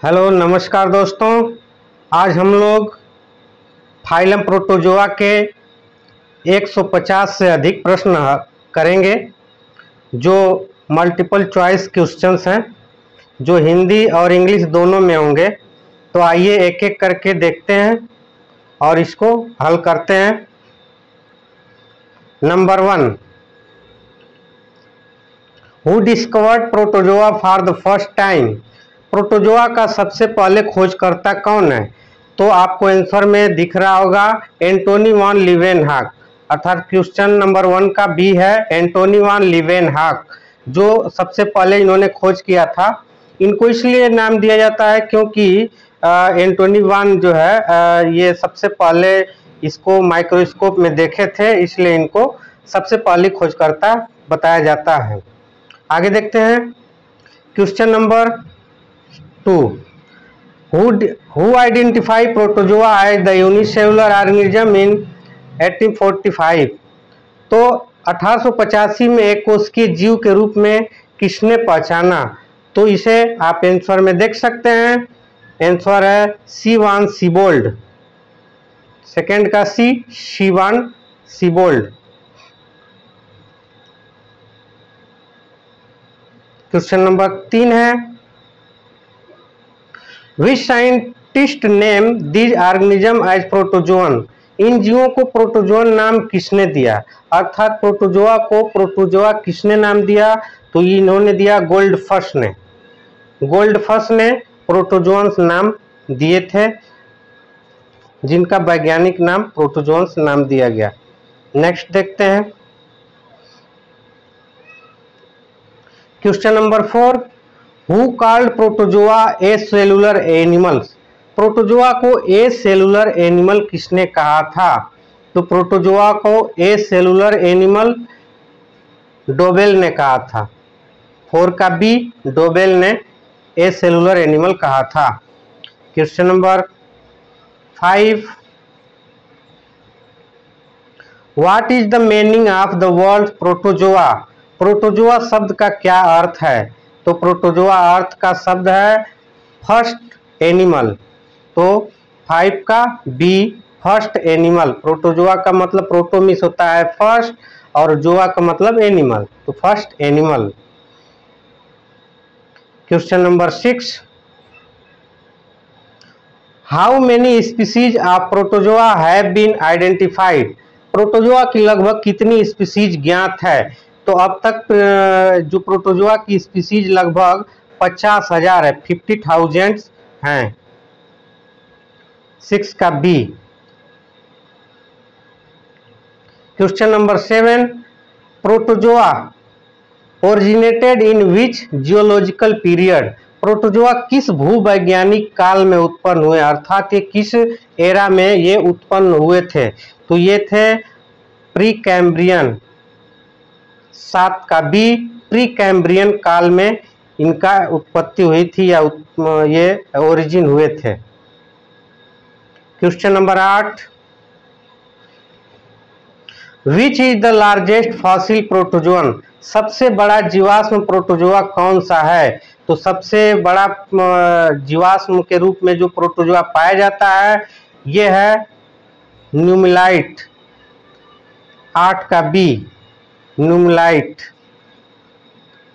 Hello नमस्कार दोस्तों। आज हम लोग फाइलम प्रोटोजोआ के 150 से अधिक प्रश्न करेंगे जो मल्टीपल चॉइस क्वेश्चंस हैं, जो हिंदी और इंग्लिश दोनों में होंगे। तो आइए एक एक करके देखते हैं और इसको हल करते हैं। Number 1, who discovered protozoa for the first time? Protozoa का सबसे पहले खोजकर्ता कौन है? तो आपको आंसर में दिख रहा होगा एंटोनी वॉन लीवेनहॉक, अर्थात क्वेश्चन नंबर 1 का बी है एंटोनी वॉन लीवेनहॉक, जो सबसे पहले इन्होंने खोज किया था। इनको इसलिए नाम दिया जाता है क्योंकि एंटोनी वॉन जो है ये सबसे पहले इसको माइक्रोस्कोप में देखे थे, इसलिए इनको सबसे पहले खोजकर्ता बताया जाता है। आगे देखते हैं question number 2, who identified protozoa as the unicellular organism in 1845? तो 1885 में एक कोशिकीय जीव के रूप में किसने पहचाना? तो इसे आप आंसर में देख सकते हैं। आंसर है सी वान सीबोल्ड, सेकेंड का C von Siebold. Question number 3 है, which scientist name this organism as protozoan? इन जीवों को प्रोटोजोअन नाम किसने दिया? अर्थात प्रोटोजोआ को प्रोटोजोआ किसने नाम दिया? तो इन्होंने दिया गोल्डफश ने। गोल्डफश ने प्रोटोजोअन्स नाम दिए थे, जिनका वैज्ञानिक नाम प्रोटोजोअन्स नाम दिया गया। नेक्स्ट देखते हैं question number 4, who called protozoa A cellular animals? Protozoa को ए सेलुलर एनिमल किसने कहा था? तो प्रोटोजोआ को ए सेलुलर एनिमल डोबेल ने कहा था। 4 का बी, डोबेल ने ए सेलुलर एनिमल कहा था। Question number 5, what is the meaning of the word protozoa? Protozoa शब्द का क्या अर्थ है? तो प्रोटोजोआ अर्थ का शब्द है फर्स्ट एनिमल। तो 5 का बी, फर्स्ट एनिमल। प्रोटोजोआ का मतलब प्रोटोमिस होता है फर्स्ट और जोआ का मतलब एनिमल, तो first animal. Question number 6, how many species of protozoa have been identified? Protozoa की लगभग कितनी स्पीसीज ज्ञात है? तो अब तक जो प्रोटोजोआ की स्पीसीज लगभग 50,000 है, 50,000 हैं। 6 का B. Question number 7, protozoa originated in which geological period? Protozoa किस भूवैज्ञानिक काल में उत्पन्न हुए, अर्थात ये किस एरा में ये उत्पन्न हुए थे? तो ये थे प्री कैम्ब्रियन। 7 का बी, प्री कैम्ब्रियन काल में इनका उत्पत्ति हुई थी या ये ओरिजिन हुए थे। Question number 8, which is the largest fossil protozoan? सबसे बड़ा जीवाश्म प्रोटोजोआ कौन सा है? तो सबसे बड़ा जीवाश्म के रूप में जो प्रोटोजोआ पाया जाता है ये है न्यूमिलाइट। 8 का B, nummulite.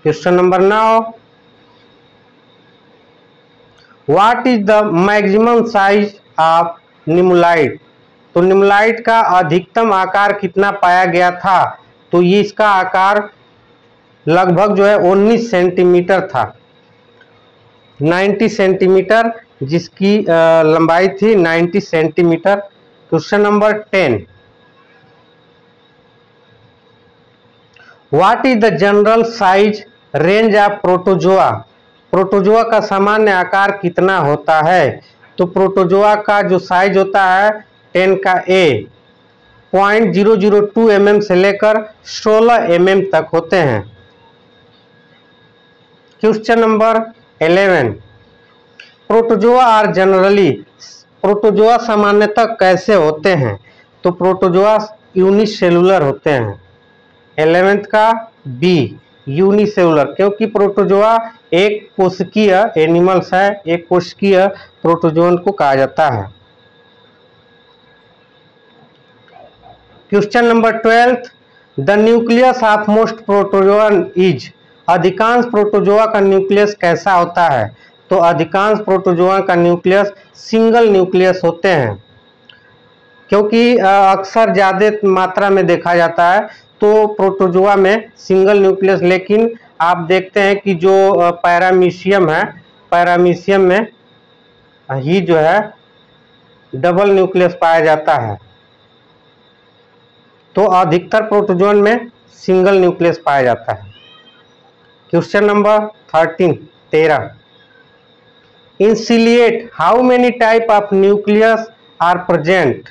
Question number 9, what is the maximum size of nummulite? तो न्यूमिलाइट का अधिकतम आकार कितना पाया गया था? तो ये इसका आकार लगभग जो है 19 सेंटीमीटर था, 90 सेंटीमीटर, जिसकी लंबाई थी 90 centimetre. Question number 10, what is the general size range of protozoa? Protozoa का सामान्य आकार कितना होता है? तो प्रोटोजोआ का जो साइज होता है 10 का ए 0.002 mm से लेकर 16 mm तक होते हैं। Question number 11, protozoa are generally? Protozoa सामान्यतः कैसे होते हैं? तो प्रोटोजोआ यूनिसेलुलर होते हैं। 11th का बी, यूनिसेलुलर, क्योंकि प्रोटोजोआ एक कोशिकीय एनिमल्स है, एक कोशिकीय प्रोटोजोन को कहा जाता है। Question number 12, the nucleus of most protozoa is, अधिकांश प्रोटोजोआ का न्यूक्लियस कैसा होता है? तो अधिकांश प्रोटोजोआ का न्यूक्लियस सिंगल न्यूक्लियस होते हैं, क्योंकि अक्सर ज़्यादा मात्रा में देखा जाता है तो प्रोटोजोआ में सिंगल न्यूक्लियस, लेकिन आप देखते हैं कि जो पैरामीशियम है, पैरामीशियम में ही जो है डबल न्यूक्लियस पाया जाता है। तो अधिकतर प्रोटोजोन में सिंगल न्यूक्लियस पाया जाता है। Question number 13, in ciliate how many type of nucleus are present?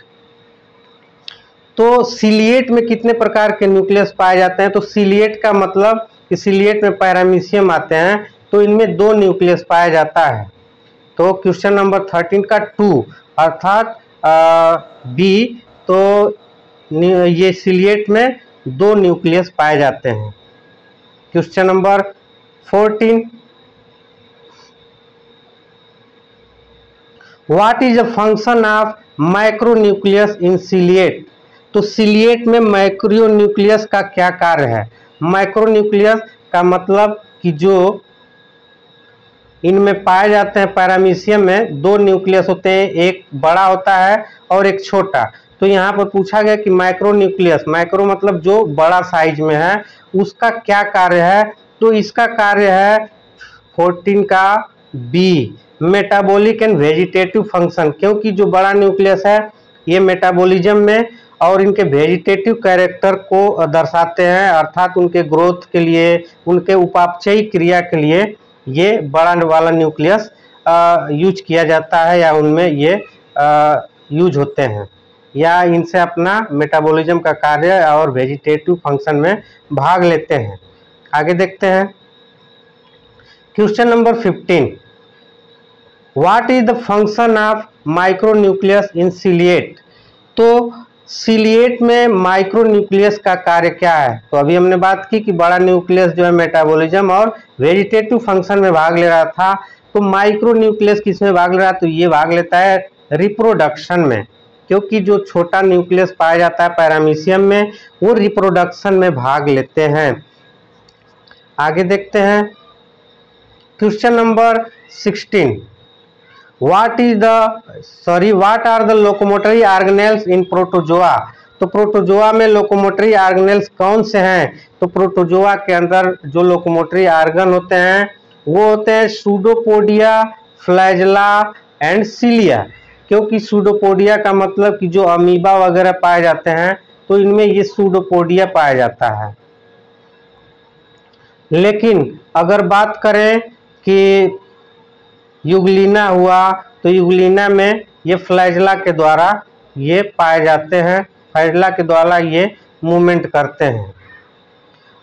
तो सिलिएट में कितने प्रकार के न्यूक्लियस पाए जाते हैं? तो सिलिएट का मतलब कि सिलिएट में पैरामीशियम आते हैं, तो इनमें 2 न्यूक्लियस पाया जाता है। तो क्वेश्चन नंबर 13 का 2 अर्थात बी, तो ये सिलिएट में 2 न्यूक्लियस पाए जाते हैं। Question number 14, what is the function of micronucleus in ciliate? तो सिलिएट में माइक्रोन्यूक्लियस का क्या कार्य है? माइक्रोन्यूक्लियस का मतलब कि जो इनमें पाए जाते हैं, पैरामीशियम में 2 न्यूक्लियस होते हैं, एक बड़ा होता है और एक छोटा। तो यहाँ पर पूछा गया कि माइक्रोन्यूक्लियस, माइक्रो मतलब जो बड़ा साइज में है, उसका क्या कार्य है? तो इसका कार्य है 14 का B, metabolic and vegetative function, क्योंकि जो बड़ा न्यूक्लियस है ये मेटाबॉलिज्म में और इनके वेजिटेटिव कैरेक्टर को दर्शाते हैं, अर्थात उनके ग्रोथ के लिए, उनके उपापचयी क्रिया के लिए ये बड़ा वाला न्यूक्लियस यूज किया जाता है, या उनमें ये यूज होते हैं, या इनसे अपना मेटाबॉलिज्म का कार्य और वेजिटेटिव फंक्शन में भाग लेते हैं। आगे देखते हैं question number 15, what is the function of micronucleus in ciliate? तो सिलिएट में माइक्रोन्यूक्लियस का कार्य क्या है? तो अभी हमने बात की कि बड़ा न्यूक्लियस जो है मेटाबॉलिज्म और वेजिटेटिव फंक्शन में भाग ले रहा था, तो माइक्रोन्यूक्लियस किस में भाग ले रहा है? तो ये भाग लेता है रिप्रोडक्शन में, क्योंकि जो छोटा न्यूक्लियस पाया जाता है पैरामीशियम में, वो रिप्रोडक्शन में भाग लेते हैं। आगे देखते हैं question number 16, what are the locomotory organelles in protozoa? तो प्रोटोजोआ में लोकोमोटरी ऑर्गेनेल्स कौन से हैं? तो प्रोटोजोआ के अंदर जो लोकोमोटरी ऑर्गन होते हैं वो होते हैं सूडोपोडिया, फ्लैजेला एंड सिलिया, क्योंकि सूडोपोडिया का मतलब कि जो अमीबा वगैरह पाए जाते हैं, तो इनमें ये सूडोपोडिया पाया जाता है। लेकिन अगर बात करें कि यूग्लिना हुआ, तो यूग्लिना में ये फ्लैजेला के द्वारा ये पाए जाते हैं, फ्लैजेला के द्वारा ये मूवमेंट करते हैं।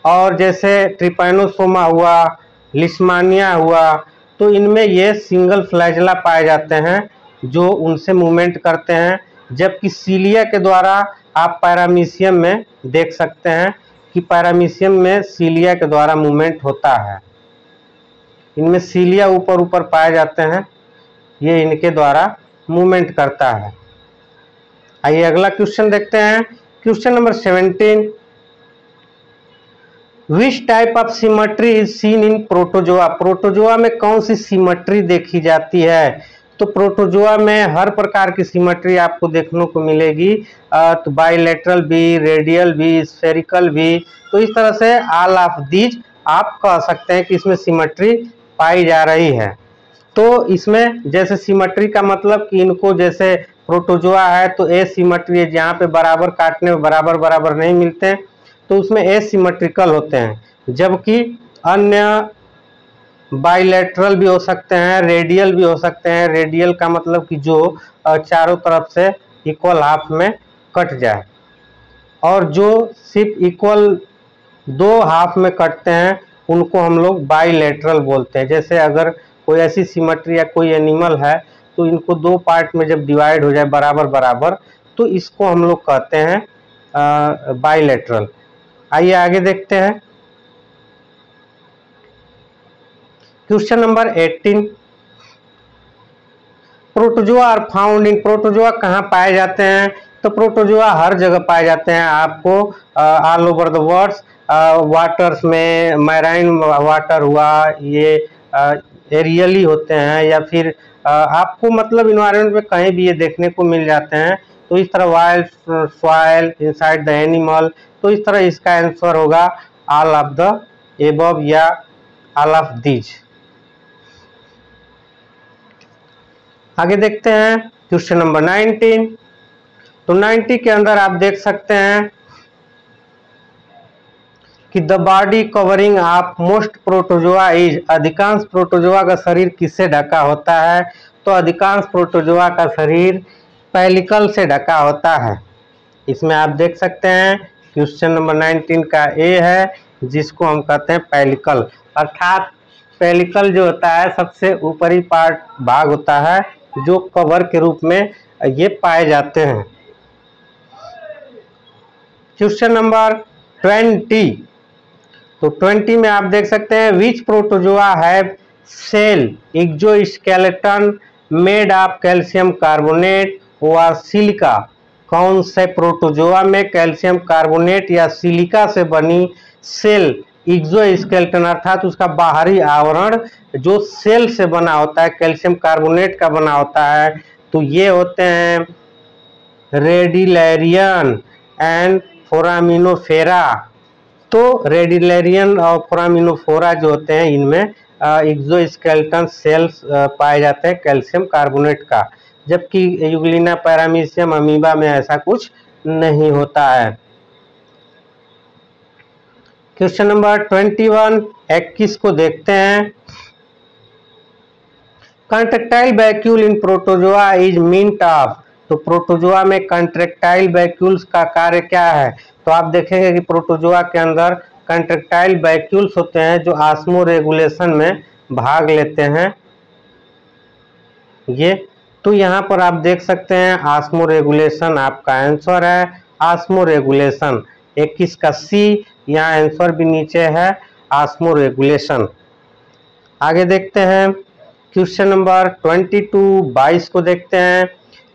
और जैसे ट्रिपैनोसोमा हुआ, लिस्मानिया हुआ, तो इनमें ये सिंगल फ्लैजेला पाए जाते हैं जो उनसे मूवमेंट करते हैं, जबकि सीलिया के द्वारा आप पैरामीशियम में देख सकते हैं कि पैरामीशियम में सीलिया के द्वारा मूवमेंट होता है। इनमें सीलिया ऊपर ऊपर पाए जाते हैं, ये इनके द्वारा मूवमेंट करता है। आइए अगला क्वेश्चन देखते हैं, question number 17, which type of symmetry is seen in protozoa? Protozoa में कौन सी सिमेट्री देखी जाती है? तो प्रोटोजोआ में हर प्रकार की सिमेट्री आपको देखने को मिलेगी, तो बाइलेटरल भी, रेडियल भी, स्फेरिकल भी, तो इस तरह से ऑल ऑफ दीज आप कह सकते हैं कि इसमें सिमेट्री पाई जा रही है। तो इसमें जैसे सिमेट्री का मतलब कि इनको जैसे प्रोटोजोआ है तो एसिमेट्री है, जहाँ पे बराबर काटने में बराबर बराबर नहीं मिलते हैं, तो उसमें एसिमेट्रिकल होते हैं, जबकि अन्य बाइलेटरल भी हो सकते हैं, रेडियल भी हो सकते हैं। रेडियल का मतलब कि जो चारों तरफ से इक्वल हाफ में कट जाए, और जो सिर्फ इक्वल 2 हाफ में कटते हैं उनको हम लोग बाइलेटरल बोलते हैं। जैसे अगर कोई ऐसी सिमेट्री या कोई एनिमल है तो इनको 2 पार्ट में जब डिवाइड हो जाए बराबर बराबर, तो इसको हम लोग कहते हैं बाइलेटरल। आइए आगे देखते हैं question number 18, protozoa are found in, protozoa कहाँ पाए जाते हैं? तो प्रोटोजोआ हर जगह पाए जाते हैं, आपको all over the world, waters में, मैराइन वाटर हुआ, ये एरियली होते हैं, या फिर आपको मतलब इन्वायरमेंट में कहीं भी ये देखने को मिल जाते हैं। तो इस तरह wild soil inside the animal, तो इस तरह इसका आंसर होगा ऑल ऑफ द एबव या ऑल ऑफ दीज। आगे देखते हैं क्वेश्चन नंबर 19। तो 90 के अंदर आप देख सकते हैं कि the body covering of most protozoa is, अधिकांश प्रोटोजोआ का शरीर किससे ढका होता है? तो अधिकांश प्रोटोजोआ का शरीर पेलिकल से ढका होता है। इसमें आप देख सकते हैं क्वेश्चन नंबर 19 का ए है, जिसको हम कहते हैं पेलिकल, अर्थात पेलिकल जो होता है सबसे ऊपरी पार्ट भाग होता है, जो कवर के रूप में ये पाए जाते हैं। क्वेश्चन नंबर 20, तो 20 में आप देख सकते हैं which protozoa have cell exoskeleton made of calcium carbonate और सिलिका, कौन से प्रोटोजोआ में कैल्शियम कार्बोनेट या सिलिका से बनी सेल एक्सोस्केलेटन अर्थात उसका बाहरी आवरण जो सेल से बना होता है, कैल्शियम कार्बोनेट का बना होता है, तो ये होते हैं रेडिलेरियन एंड फोरामिनोफेरा। तो रेडिलेरियन और फोरामिनोफोरा जो होते हैं, इनमें एक्सोस्केलेटन सेल्स पाए जाते हैं कैल्शियम कार्बोनेट का, जबकि यूग्लिना पैरामीशियम अमीबा में ऐसा कुछ नहीं होता है। क्वेश्चन नंबर 21 को देखते हैं। Contractile vacuole in protozoa is meant of, तो प्रोटोजोआ में कंट्रेक्टाइल वैक्यूल्स का कार्य क्या है? तो आप देखेंगे कि प्रोटोजोआ के अंदर कंट्रेक्टाइल वैक्यूल्स होते हैं जो ऑस्मो रेगुलेशन में भाग लेते हैं। ये तो यहाँ पर आप देख सकते हैं ऑस्मो रेगुलेशन आपका आंसर है, ऑस्मो रेगुलेशन 21 का सी, यहाँ आंसर भी नीचे है ऑस्मो रेगुलेशन। आगे देखते हैं क्वेश्चन नंबर 22 को देखते हैं।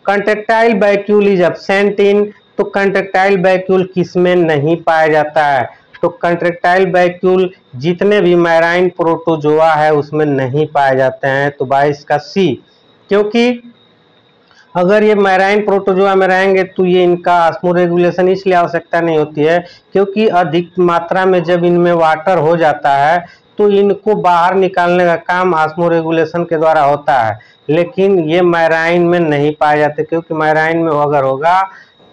Contractile vacuole is absent in, तो कंट्रेक्टाइल वैक्यूल किसमें नहीं पाया जाता है? तो कंट्रेक्टाइल वैक्यूल जितने भी मैराइन प्रोटोजोआ है उसमें नहीं पाए जाते हैं, तो 22 का सी, क्योंकि अगर ये मैराइन प्रोटोजोआ में रहेंगे तो ये इनका ऑस्मो रेगुलेशन इसलिए आवश्यकता नहीं होती है क्योंकि अधिक मात्रा में जब इनमें वाटर हो जाता है तो इनको बाहर निकालने का काम ऑस्मो रेगुलेशन के द्वारा होता है, लेकिन ये मैराइन में नहीं पाए जाते, क्योंकि मैराइन में अगर होगा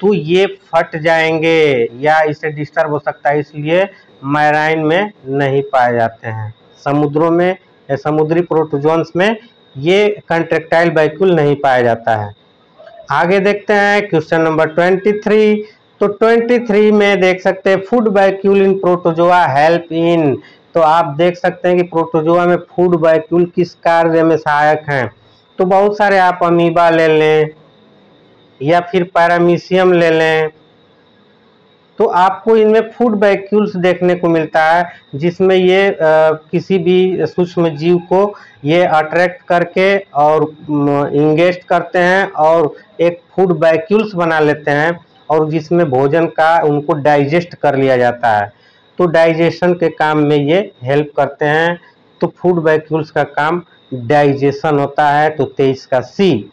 तो ये फट जाएंगे या इसे डिस्टर्ब हो सकता है, इसलिए मैराइन में नहीं पाए जाते हैं। समुद्रों में या समुद्री प्रोटोजोन्स में ये कंट्रेक्टाइल वैक्यूल नहीं पाया जाता है। आगे देखते हैं क्वेश्चन नंबर 23। तो 23 में देख सकते हैं food vacuole in protozoa help in, तो आप देख सकते हैं कि प्रोटोजोआ में फूड वैक्यूल किस कार्य में सहायक हैं? तो बहुत सारे आप अमीबा ले लें या फिर पैरामीशियम ले लें, तो आपको इनमें फूड वैक्यूल्स देखने को मिलता है, जिसमें ये किसी भी सूक्ष्म जीव को ये अट्रैक्ट करके और इंगेस्ट करते हैं और एक फूड वैक्यूल्स बना लेते हैं, और जिसमें भोजन का उनको डाइजेस्ट कर लिया जाता है, तो डाइजेशन के काम में ये हेल्प करते हैं। तो फूड वैक्यूल्स का काम डाइजेशन होता है, तो 23 का सी।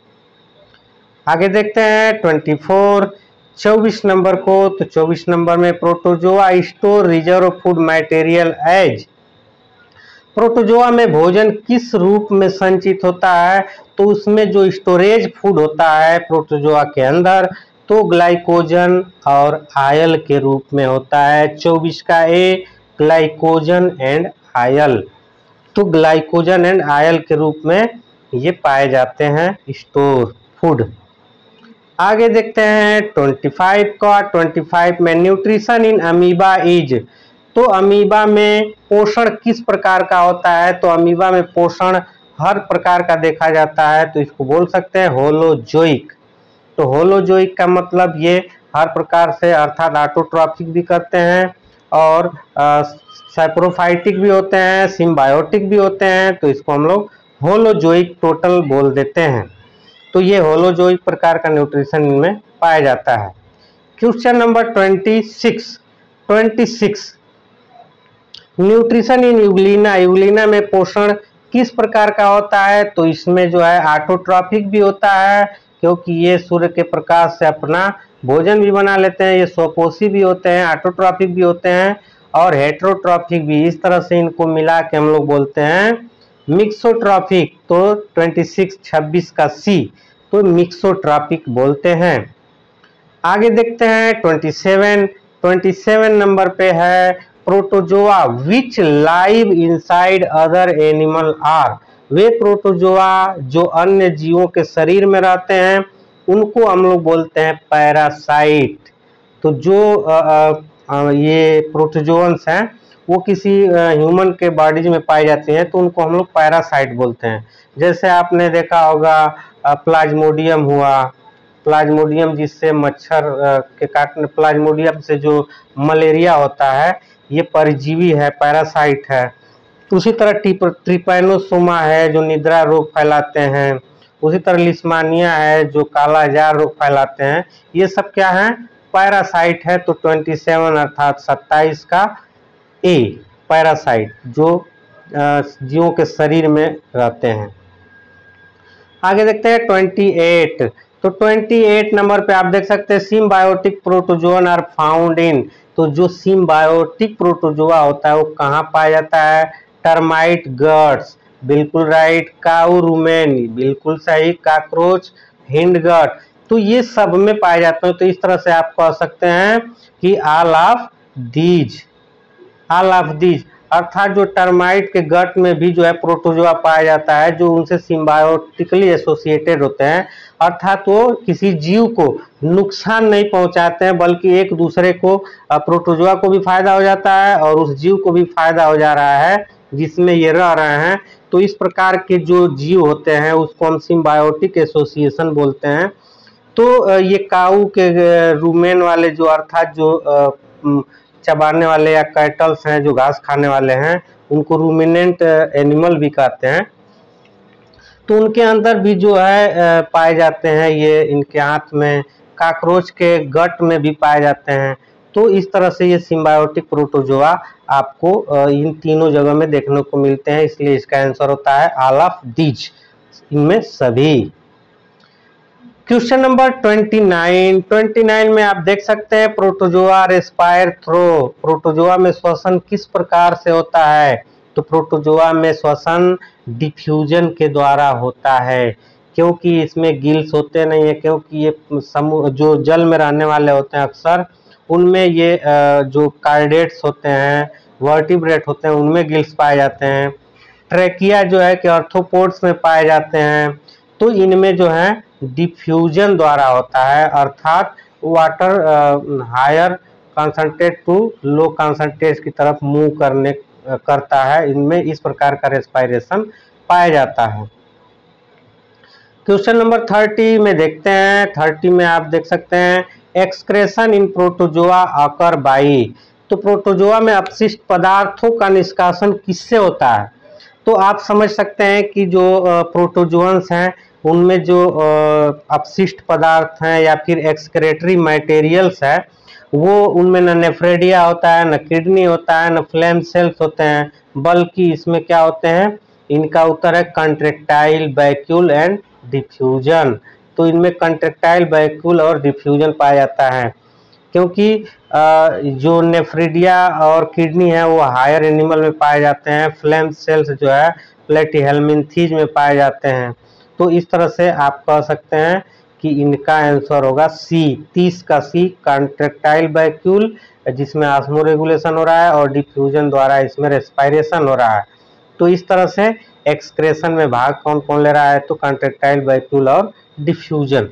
आगे देखते हैं 24 नंबर को। तो 24 नंबर में protozoa store reserve food material as, protozoa में भोजन किस रूप में संचित होता है? तो उसमें जो स्टोरेज फूड होता है प्रोटोजोआ के अंदर, तो ग्लाइकोजन और आयल के रूप में होता है। 24 का ए, ग्लाइकोजन एंड आयल, तो ग्लाइकोजन एंड आयल के रूप में ये पाए जाते हैं स्टोर फूड। आगे देखते हैं 25 का। 25 में न्यूट्रिशन इन अमीबा इज, तो अमीबा में पोषण किस प्रकार का होता है? तो अमीबा में पोषण हर प्रकार का देखा जाता है, तो इसको बोल सकते हैं होलोजोइक। तो होलोजोइक का मतलब ये हर प्रकार से, अर्थात ऑटोट्रॉफिक भी करते हैं और सैप्रोफाइटिक भी होते हैं, सिम्बायोटिक भी होते हैं, तो इसको हम लोग होलोजोइक टोटल बोल देते हैं। तो ये होलोजोइक प्रकार का न्यूट्रिशन इनमें पाया जाता है। Question number 26 nutrition in Euglena, Euglena में पोषण किस प्रकार का होता है? तो इसमें जो है ऑटोट्रॉफिक भी होता है, क्योंकि ये सूर्य के प्रकाश से अपना भोजन भी बना लेते हैं। ये स्वपोषी भी होते हैं, ऑटोट्रॉफिक भी होते हैं और हेटेरोट्रॉफिक भी। इस तरह से इनको मिला के हम लोग बोलते हैं मिक्सोट्रॉफिक। तो 26 का सी, तो मिक्सोट्रॉफिक बोलते हैं। आगे देखते हैं 27 नंबर पे है protozoa which live inside other animal are. वे प्रोटोजोआ जो अन्य जीवों के शरीर में रहते हैं उनको हम लोग बोलते हैं पैरासाइट। तो जो ये प्रोटोजोअन्स हैं वो किसी ह्यूमन के बॉडीज में पाई जाती हैं, तो उनको हम लोग पैरासाइट बोलते हैं। जैसे आपने देखा होगा प्लाज्मोडियम हुआ, प्लाज्मोडियम जिससे मच्छर के काटने, प्लाज्मोडियम से जो मलेरिया होता है ये परजीवी है, पैरासाइट है। उसी तरह ट्रिपैनोसोमा है जो निद्रा रोग फैलाते हैं। उसी तरह लिस्मानिया है जो काला जार रोग फैलाते हैं। ये सब क्या है? पैरासाइट है। तो 27 अर्थात 27 का ए, पैरासाइट जो जीवों के शरीर में रहते हैं। आगे देखते हैं 28। तो 28 नंबर पे आप देख सकते हैं symbiotic protozoan are found in. तो जो सिम्बायोटिक प्रोटोजोआ होता है वो कहाँ पाया जाता है? टर्माइट गट्स, बिल्कुल राइट। काऊ रूमेन, बिल्कुल सही। काकरोच, हिंड गट, तो ये सब में पाए जाते हैं। तो इस तरह से आप कह सकते हैं कि ऑल ऑफ दीज, अर्थात जो टर्माइट के गट में भी जो है प्रोटोजोआ पाया जाता है जो उनसे सिम्बायोटिकली एसोसिएटेड होते हैं, अर्थात वो किसी जीव को नुकसान नहीं पहुंचाते हैं, बल्कि एक दूसरे को, प्रोटोजोआ को भी फायदा हो जाता है और उस जीव को भी फायदा हो जा रहा है जिसमें ये रह रहे हैं। तो इस प्रकार के जो जीव होते हैं उसको हम सिम्बायोटिक एसोसिएशन बोलते हैं। तो ये काऊ के रूमेन वाले जो अर्थात जो चबाने वाले या कैटल्स हैं जो घास खाने वाले हैं उनको रूमिनेंट एनिमल भी कहते हैं। तो उनके अंदर भी जो है पाए जाते हैं ये, इनके हाथ में, काकरोच के गट में भी पाए जाते हैं। तो इस तरह से ये सिम्बायोटिक प्रोटोजोआ आपको इन तीनों जगह में देखने को मिलते हैं, इसलिए इसका आंसर होता है ऑल ऑफ दीज, इनमें सभी। क्वेश्चन नंबर 29 में आप देख सकते हैं प्रोटोजोआ रेस्पायर थ्रो। प्रोटोजोआ में श्वसन किस प्रकार से होता है? तो प्रोटोजोआ में श्वसन डिफ्यूजन के द्वारा होता है, क्योंकि इसमें गिल्स होते नहीं है, क्योंकि ये जो जल में रहने वाले होते हैं अक्सर उनमें ये जो कार्डेट्स होते हैं, वर्टिब्रेट होते हैं, उनमें गिल्स पाए जाते हैं। ट्रेकिया जो है कि आर्थ्रोपोड्स में पाए जाते हैं। तो इनमें जो है डिफ्यूजन द्वारा होता है, अर्थात water higher concentrate to low concentrate की तरफ मूव करता है। इनमें इस प्रकार का रेस्पायरेशन पाया जाता है। क्वेश्चन नंबर 30 में देखते हैं। 30 में आप देख सकते हैं excretion in protozoa occur by. तो प्रोटोजोआ में अपशिष्ट पदार्थों का निष्कासन किससे होता है? तो आप समझ सकते हैं कि जो प्रोटोजोअन्स हैं उनमें जो अपशिष्ट पदार्थ हैं या फिर एक्सक्रेटरी मटेरियल्स है वो उनमें न नेफ्रेडिया होता है, न किडनी होता है, न फ्लेम सेल्स होते हैं, बल्कि इसमें क्या होते हैं? इनका उत्तर है कंट्रेक्टाइल वैक्यूल एंड डिफ्यूजन। तो इनमें कंट्रेक्टाइल वैक्यूल और डिफ्यूजन पाया जाता है, क्योंकि जो नेफ्रिडिया और किडनी है वो हायर एनिमल में पाए जाते हैं, फ्लेम सेल्स जो है प्लेटीहेल्मिन्थीज में पाए जाते हैं। तो इस तरह से आप कह सकते हैं कि इनका आंसर होगा सी, 30 का सी, कंट्रेक्टाइल वैक्यूल जिसमें ऑस्मो रेगुलेशन हो रहा है और डिफ्यूजन द्वारा इसमें रेस्पायरेशन हो रहा है। तो इस तरह से एक्सक्रेशन में भाग कौन कौन ले रहा है? तो कंट्रेक्टाइल वैक्यूल और डिफ्यूजन।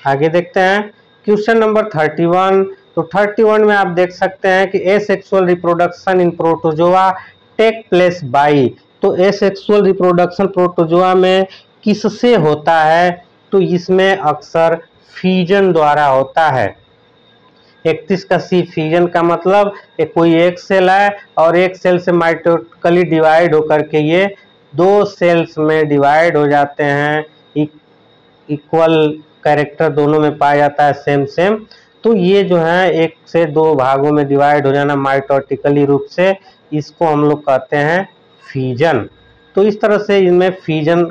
आगे देखते हैं क्वेश्चन नंबर 31। तो 31 में आप देख सकते हैं कि asexual reproduction in protozoa take place by. तो एसेक्सुअल रिप्रोडक्शन प्रोटोजोआ में किससे होता है? तो इसमें अक्सर फीजन द्वारा होता है। 31 का सी फ्यूजन का मतलब कोई एक सेल है और एक सेल से माइटोटिकली डिवाइड होकर के ये दो सेल्स में डिवाइड हो जाते हैं, इक्वल कैरेक्टर दोनों में पाया जाता है, सेम सेम। तो ये जो है एक से दो भागों में डिवाइड हो जाना माइटोटिकली रूप से, इसको हम लोग कहते हैं फ्यूजन। तो इस तरह से इनमें फ्यूजन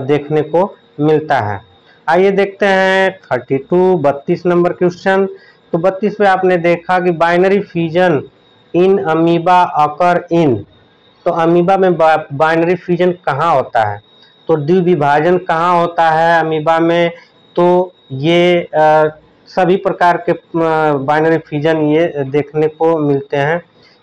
देखने को मिलता है। आइए देखते हैं 32 नंबर क्वेश्चन। तो 32 पे आपने देखा कि बाइनरी फ्यूजन इन अमीबा अकर इन। तो अमीबा में बाइनरी फ्यूजन कहाँ होता है, तो द्विविभाजन कहाँ होता है अमीबा में। तो ये सभी प्रकार के बाइनरी फ्यूजन ये देखने को मिलते हैं।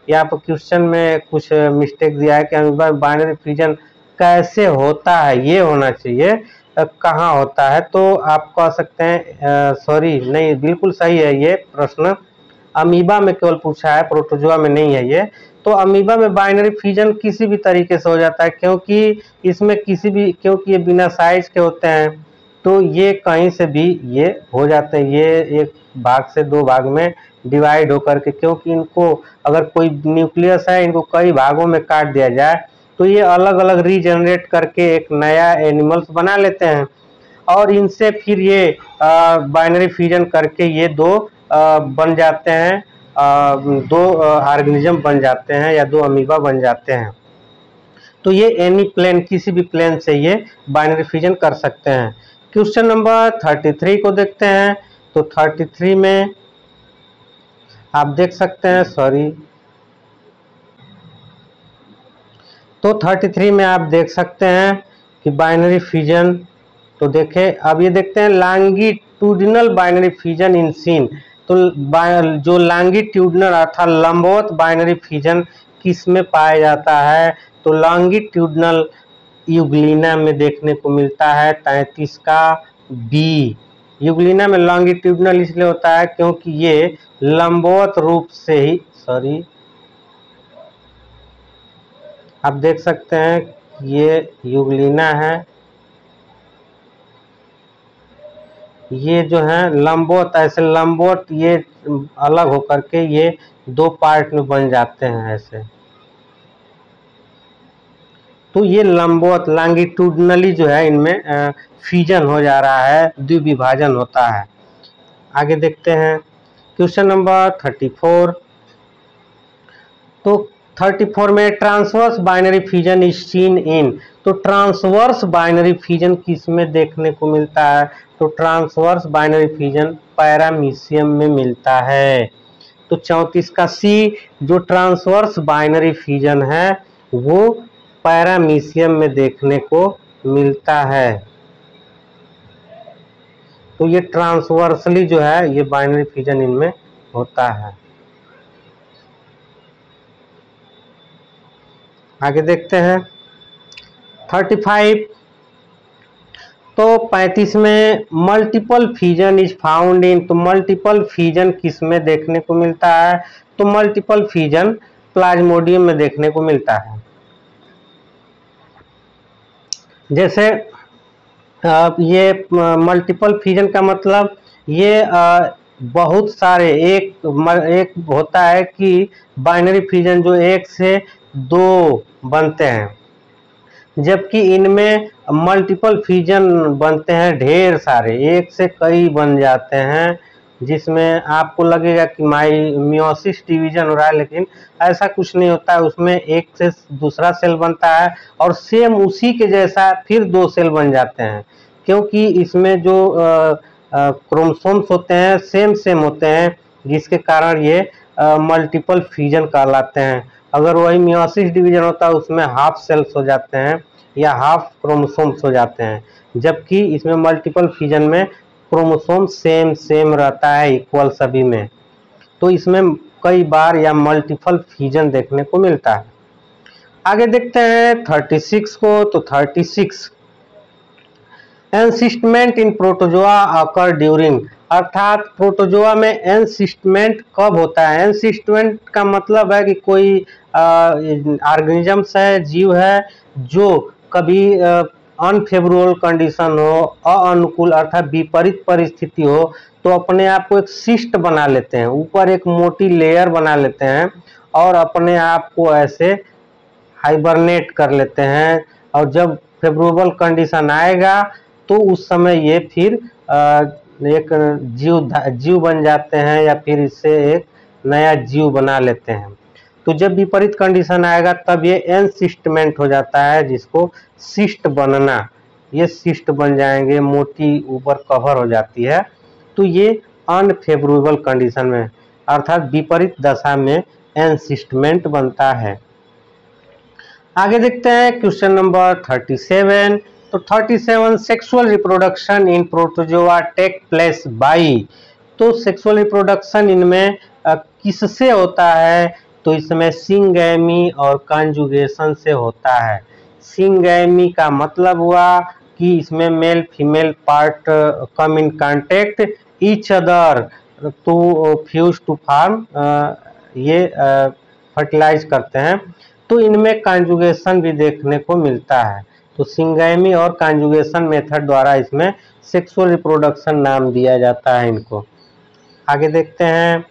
यहाँ पर क्वेश्चन में कुछ मिस्टेक दिया है कि अमीबा में बाइनरी फ्यूजन कैसे होता है, ये होना चाहिए कहाँ होता है। तो आप कह सकते हैं सॉरी नहीं, बिल्कुल सही है ये प्रश्न, अमीबा में केवल पूछा है, प्रोटोजोआ में नहीं है ये। तो अमीबा में बाइनरी फ्यूजन किसी भी तरीके से हो जाता है, क्योंकि इसमें क्योंकि ये बिना साइज के होते हैं, तो ये कहीं से भी ये हो जाते हैं, ये एक भाग से दो भाग में डिवाइड होकर के, क्योंकि इनको अगर कोई न्यूक्लियस है, इनको कई भागों में काट दिया जाए तो ये अलग अलग रीजनरेट करके एक नया एनिमल्स बना लेते हैं, और इनसे फिर ये बाइनरी फ्यूजन करके ये दो बन जाते हैं, दो ऑर्गेनिज्म बन जाते हैं या दो अमीबा बन जाते हैं। तो ये एनी प्लेन, किसी भी प्लेन से ये बाइनरी फ्यूजन कर सकते हैं। क्वेश्चन नंबर 33 को देखते हैं। तो 33 में आप देख सकते हैं, सॉरी, तो 33 में आप देख सकते हैं कि बाइनरी फ्यूजन, तो देखें अब ये देखते हैं longitudinal binary fusion in seen. तो जो लॉन्गिट्यूडिनल अर्थात लंबवत बाइनरी फ्यूजन किस में पाया जाता है, तो लॉन्गिट्यूडिनल यूग्लिना में देखने को मिलता है, 33 का बी। यूग्लिना में लॉन्गिट्यूडिनल इसलिए होता है क्योंकि ये लंबवत रूप से ही, सॉरी, आप देख सकते हैं ये यूग्लिना है, ये जो है लंबवत, ऐसे लंबवत ये अलग होकर के ये दो पार्ट में बन जाते हैं ऐसे। तो ये लंबवत लॉन्गिट्यूडिनली जो है इनमें फ्यूजन हो जा रहा है, द्विविभाजन होता है। आगे देखते हैं क्वेश्चन नंबर 34। तो 34 में transverse binary fusion is seen in. तो ट्रांसवर्स बाइनरी फ्यूजन किस में देखने को मिलता है, तो ट्रांसवर्स बाइनरी फ्यूजन पैरामीशियम में मिलता है। तो 34 का सी, जो ट्रांसवर्स बाइनरी फ्यूजन है वो पैरामीशियम में देखने को मिलता है। तो ये ट्रांसवर्सली जो है ये बाइनरी फ्यूजन इनमें होता है। आगे देखते हैं 35। तो 35 में multiple fusion is found in. तो मल्टीपल फ्यूजन किस में देखने को मिलता है, तो मल्टीपल फ्यूजन प्लाज्मोडियम में देखने को मिलता है। जैसे ये मल्टीपल फ्यूजन का मतलब ये बहुत सारे एक होता है कि बाइनरी फ्यूजन जो एक से दो बनते हैं, जबकि इनमें मल्टीपल फ्यूजन बनते हैं ढेर सारे, एक से कई बन जाते हैं, जिसमें आपको लगेगा कि मियोसिस डिवीजन हो रहा है, लेकिन ऐसा कुछ नहीं होता है। उसमें एक से दूसरा सेल बनता है और सेम उसी के जैसा फिर दो सेल बन जाते हैं, क्योंकि इसमें जो क्रोमोसोम्स होते हैं सेम होते हैं, जिसके कारण ये मल्टीपल फ्यूजन कहलाते हैं। अगर वही मियोसिस डिवीजन होता है उसमें हाफ सेल्स हो जाते हैं या हाफ क्रोमोसोम्स हो जाते हैं, जबकि इसमें मल्टीपल फ्यूजन में क्रोमोसोम सेम रहता है, इक्वल सभी में। तो इसमें कई बार या मल्टीपल फ्यूजन देखने को मिलता है। आगे देखते हैं 36 को। तो 36 एनसिस्टमेंट इन प्रोटोजोआ अकर ड्यूरिंग, अर्थात प्रोटोजोआ में एनसिस्टमेंट कब होता है। एनसिस्टमेंट का मतलब है कि कोई ऑर्गेनिजम्स है, जीव है, जो कभी अनफेवरेबल कंडीशन हो, अनुकूल अर्थात विपरीत परिस्थिति हो, तो अपने आप को एक सिस्ट बना लेते हैं, ऊपर एक मोटी लेयर बना लेते हैं और अपने आप को ऐसे हाइबरनेट कर लेते हैं। और जब फेवरेबल कंडीशन आएगा तो उस समय ये फिर एक जीव बन जाते हैं या फिर इससे एक नया जीव बना लेते हैं। तो जब विपरीत कंडीशन आएगा तब ये एनसिस्टमेंट हो जाता है, जिसको सिस्ट बनना, ये सिस्ट बन जाएंगे, मोटी ऊपर कवर हो जाती है। तो ये अनफेवरेबल कंडीशन में अर्थात विपरीत दशा में एनसिस्टमेंट बनता है। आगे देखते हैं क्वेश्चन नंबर 37। तो 37 sexual reproduction in protozoa take place by. तो सेक्सुअल रिप्रोडक्शन इनमें किससे होता है? तो इसमें सिंगैमी और कॉन्जुगेशन से होता है। सिंगैमी का मतलब हुआ कि इसमें male female part come in contact each other to fuse to form, ये फर्टिलाइज करते हैं। तो इनमें कॉन्जुगेशन भी देखने को मिलता है। तो सिंगैमी और कॉन्जुगेशन मेथड द्वारा इसमें सेक्सुअल रिप्रोडक्शन नाम दिया जाता है इनको। आगे देखते हैं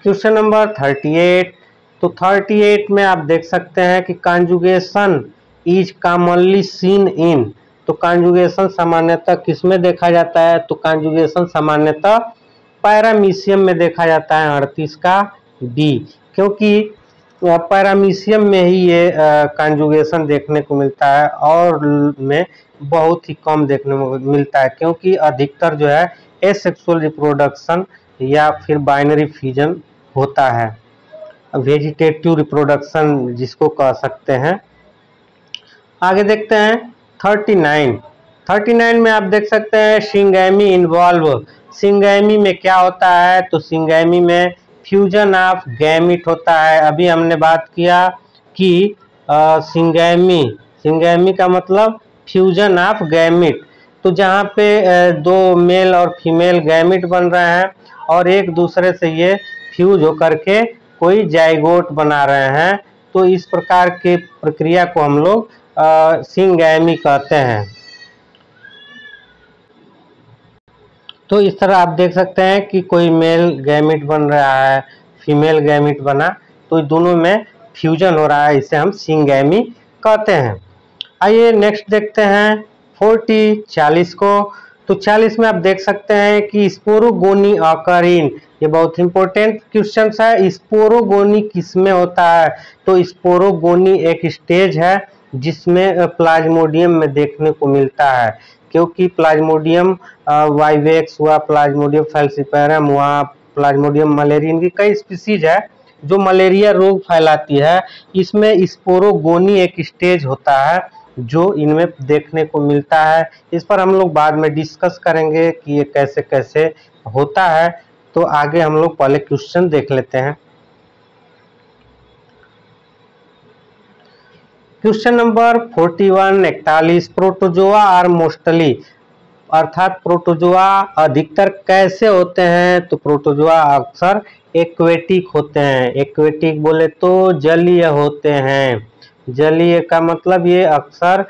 क्वेश्चन नंबर 38। तो 38 में आप देख सकते हैं कि conjugation is commonly seen in. तो कॉन्जुगेशन सामान्यतः किसमें देखा जाता है? तो कॉन्जुगेशन सामान्यतः पैरामीशियम में देखा जाता है 38 का बी, क्योंकि पैरामीशियम में ही ये कॉन्जुगेशन देखने को मिलता है और में बहुत ही कम देखने को मिलता है, क्योंकि अधिकतर जो है एसेक्सुअल रिप्रोडक्शन या फिर बाइनरी फ्यूजन होता है, वेजिटेटिव रिप्रोडक्शन जिसको कह सकते हैं। आगे देखते हैं 39 में आप देख सकते हैं सिंगैमी इन्वॉल्व। सिंगैमी में क्या होता है? तो सिंगैमी में फ्यूजन ऑफ गैमिट होता है। अभी हमने बात किया कि सिंगैमी का मतलब फ्यूजन ऑफ गैमिट। तो जहाँ पे दो मेल और फीमेल गैमिट बन रहे हैं और एक दूसरे से ये फ्यूज होकर के कोई जाइगोट बना रहे हैं, तो इस प्रकार की प्रक्रिया को हम लोग सिंगैमी कहते हैं। तो इस तरह आप देख सकते हैं कि कोई मेल गैमिट बन रहा है, फीमेल गैमिट बना, तो दोनों में फ्यूजन हो रहा है, इसे हम सिंगैमी कहते हैं। आइए नेक्स्ट देखते हैं 40 को। तो 40 में आप देख सकते हैं कि स्पोरोगोनी ऑकरिन, ये बहुत इंपॉर्टेंट क्वेश्चन है। स्पोरोगोनी किसमें होता है? तो स्पोरोगोनी एक स्टेज है जिसमें प्लाज्मोडियम में देखने को मिलता है, क्योंकि प्लाज्मोडियम वाइवेक्स हुआ, प्लाज्मोडियम फैल्सिपेरम हुआ, प्लाज्मोडियम मलेरिया, इनकी कई स्पीसीज है जो मलेरिया रोग फैलाती है। इसमें स्पोरोगोनी एक स्टेज होता है जो इनमें देखने को मिलता है। इस पर हम लोग बाद में डिस्कस करेंगे कि ये कैसे कैसे होता है। तो आगे हम लोग पहले क्वेश्चन देख लेते हैं। Question number 41 protozoa are mostly, अर्थात प्रोटोजोआ अधिकतर कैसे होते हैं? तो प्रोटोजोआ अक्सर एक्वेटिक होते हैं। एक्वेटिक बोले तो जलीय होते हैं। जलीय का मतलब ये अक्सर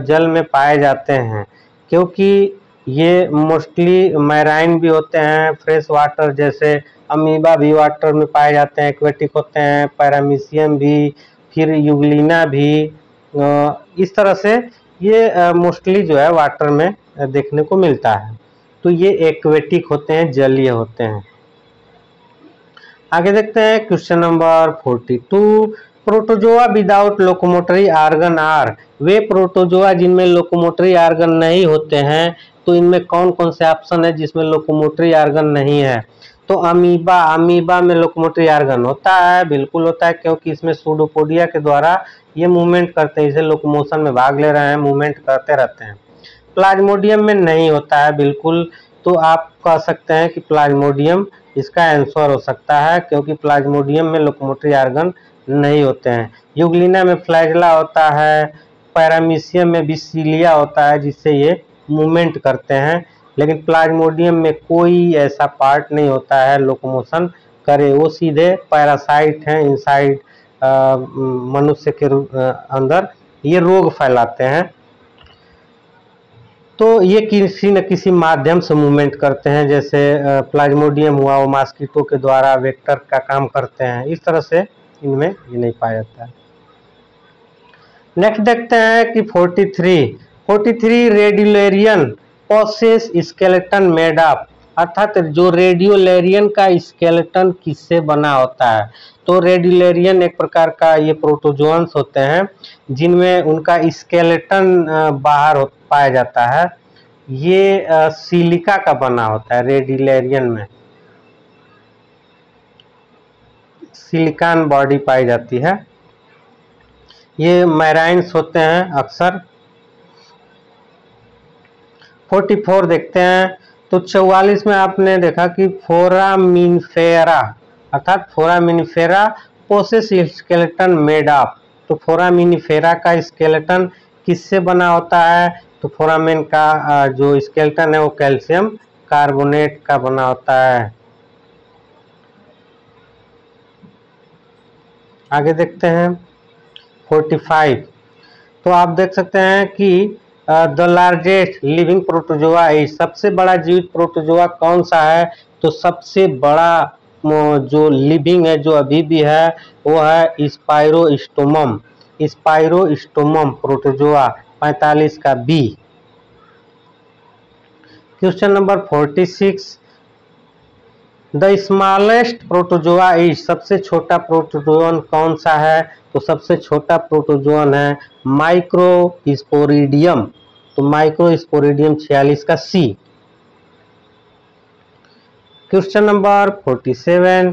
जल में पाए जाते हैं, क्योंकि ये मोस्टली मैराइन भी होते हैं, फ्रेश वाटर जैसे अमीबा भी वाटर में पाए जाते हैं, एक्वेटिक होते हैं, पैरामीशियम भी, फिर यूग्लिना भी। इस तरह से ये मोस्टली जो है वाटर में देखने को मिलता है। तो ये एक्वेटिक होते हैं, जलीय होते हैं। आगे देखते हैं question number 42। Protozoa without locomotory organ are. वे प्रोटोजोआ जिनमें लोकोमोटरी आर्गन नहीं होते हैं। तो इनमें कौन कौन से ऑप्शन है जिसमें लोकोमोटरी आर्गन नहीं है? तो अमीबा में लोकोमोटरी आर्गन होता है, बिल्कुल होता है, क्योंकि इसमें सूडोपोडिया के द्वारा ये मूवमेंट करते हैं, इसे लोकोमोशन में भाग ले रहे हैं, मूवमेंट करते रहते हैं। प्लाज्मोडियम में नहीं होता है बिल्कुल। तो आप कह सकते हैं कि प्लाज्मोडियम इसका आंसर हो सकता है, क्योंकि प्लाज्मोडियम में लोकोमोटरी आर्गन नहीं होते हैं। यूग्लिना में फ्लैगेला होता है, पैरामीशियम में बिसिलिया होता है जिससे ये मूवमेंट करते हैं, लेकिन प्लाज्मोडियम में कोई ऐसा पार्ट नहीं होता है लोकोमोशन करे, वो सीधे पैरासाइट हैं इनसाइड मनुष्य के अंदर, ये रोग फैलाते हैं। तो ये किसी न किसी माध्यम से मूवमेंट करते हैं, जैसे प्लाज्मोडियम हुआ वो मॉस्किटो के द्वारा वेक्टर का काम करते हैं, इस तरह से इनमें ये नहीं पाया जाता है। नेक्स्ट देखते हैं कि 43 रेडियोलेरियन पोसेस स्केलेटन मेड ऑफ, अर्थात जो रेडियोलेरियन का स्केलेटन किससे बना होता है। तो रेडियोलेरियन एक प्रकार का ये प्रोटोजोअन्स होते हैं जिनमें उनका स्केलेटन बाहर पाया जाता है। ये सिलिका का बना होता है, रेडियोलेरियन में सिलिकॉन बॉडी पाई जाती है। ये मैराइन्स होते हैं अक्सर। 44 देखते हैं, तो 44 में आपने देखा कि फोरामिनिफेरा, अर्थात foraminifera possess skeleton made of. तो फोरामिनिफेरा का स्केलेटन किससे बना होता है, तो फोरामिन का जो स्केलेटन है वो कैल्शियम कार्बोनेट का बना होता है। आगे देखते हैं 45, तो आप देख सकते हैं कि the largest living protozoa is, सबसे बड़ा जीवित प्रोटोजोआ कौन सा है, तो सबसे बड़ा जो लिविंग है, जो अभी भी है, वो है स्पाइरोस्टोमम प्रोटोजोआ, 45 का B. Question number 46, the smallest protozoa is, सबसे छोटा प्रोटोजोअन कौन सा है, तो सबसे छोटा प्रोटोजोअन है माइक्रोस्पोरिडियम, तो माइक्रोस्पोरिडियम 46 का C. Question number 47,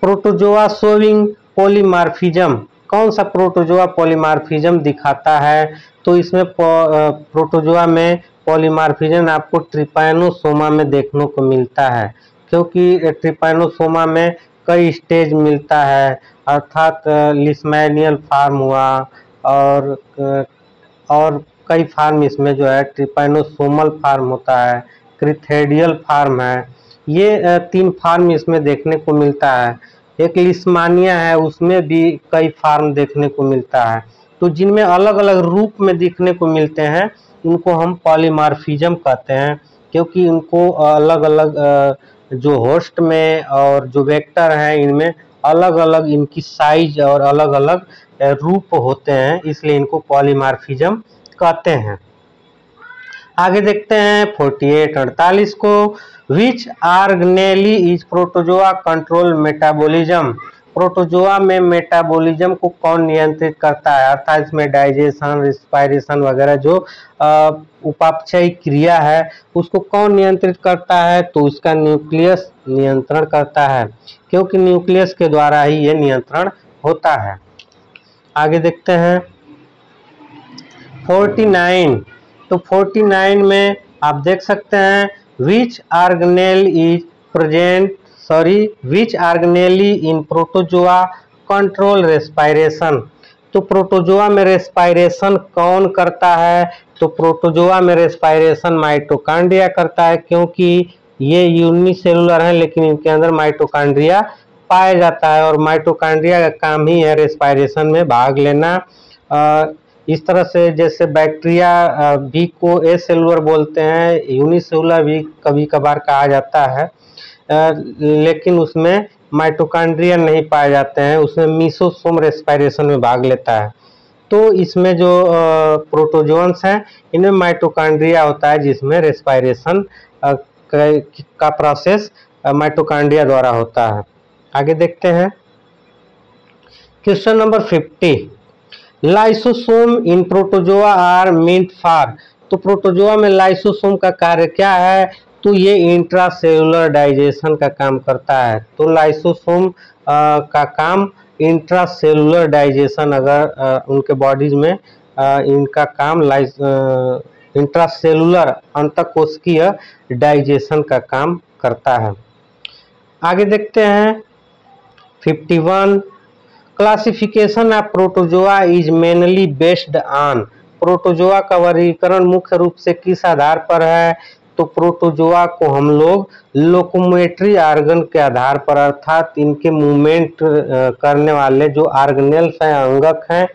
protozoa showing polymorphism, कौन सा प्रोटोजोआ पॉलीमॉर्फिज्म दिखाता है, तो इसमें प्रोटोजोआ में पॉलीमॉर्फिज्म आपको ट्रिपैनोसोमा में देखने को मिलता है, क्योंकि ट्रिपैनोसोमा में कई स्टेज मिलता है, अर्थात लिस्मैनियल फार्म हुआ और कई फार्म इसमें जो है ट्रिपैनोसोमल फार्म होता है, क्रिथेडियल फार्म है, ये 3 फार्म इसमें देखने को मिलता है। एक लिस्मानिया है, उसमें भी कई फार्म देखने को मिलता है। तो जिनमें अलग अलग रूप में दिखने को मिलते हैं उनको हम पॉलीमॉर्फिज्म कहते हैं, क्योंकि उनको अलग अलग जो होस्ट में और जो वेक्टर हैं इनमें अलग अलग इनकी साइज और अलग अलग रूप होते हैं, इसलिए इनको पॉलीमॉर्फिज्म कहते हैं। आगे देखते हैं 48 को, which organelle is protozoa control metabolism, protozoa में मेटाबॉलिज्म को कौन नियंत्रित करता है, अर्थात इसमें डाइजेशन, रेस्पिरेशन वगैरह जो उपापचयी क्रिया है उसको कौन नियंत्रित करता है, तो उसका न्यूक्लियस नियंत्रण करता है, क्योंकि न्यूक्लियस के द्वारा ही ये नियंत्रण होता है। आगे देखते हैं 49, तो 49 में आप देख सकते हैं विच ऑर्गेनेली इन प्रोटोजोआ कंट्रोल रेस्पिरेशन, तो प्रोटोजोआ में रेस्पिरेशन कौन करता है, तो प्रोटोजोआ में रेस्पिरेशन माइटोकॉन्ड्रिया करता है, क्योंकि ये यूनिसेलुलर है लेकिन इनके अंदर माइटोकॉन्ड्रिया पाया जाता है और माइटोकॉन्ड्रिया का काम ही है रेस्पिरेशन में भाग लेना। इस तरह से जैसे बैक्टीरिया भी को एसेलुलर बोलते हैं, यूनिसेलुलर भी कभी कभार कहा जाता है, लेकिन उसमें माइटोकॉन्ड्रिया नहीं पाए जाते हैं, उसमें मीसोसोम रेस्पिरेशन में भाग लेता है। तो इसमें जो प्रोटोजोअन्स हैं इनमें माइटोकॉन्ड्रिया होता है, जिसमें रेस्पिरेशन का प्रोसेस माइटोकॉन्ड्रिया द्वारा होता है। आगे देखते हैं question number 50, lysosome in protozoa are meant for, तो प्रोटोजोआ में लाइसोसोम का कार्य क्या है, तो ये इंट्रासेलुलर डाइजेशन का काम करता है। तो लाइसोसोम का काम इंट्रासेलुलर डाइजेशन, अगर उनके बॉडीज में इनका काम इंट्रासेलुलर अंतःकोशिकीय डाइजेशन का काम करता है। आगे देखते हैं 51, classification of protozoa is mainly based on, protozoa का वर्गीकरण मुख्य रूप से किस आधार पर है, तो प्रोटोजोआ को हम लोग लोकोमोटरी ऑर्गन के आधार पर, अर्थात इनके मूवमेंट करने वाले जो ऑर्गेनेल्स हैं, अंगक हैं,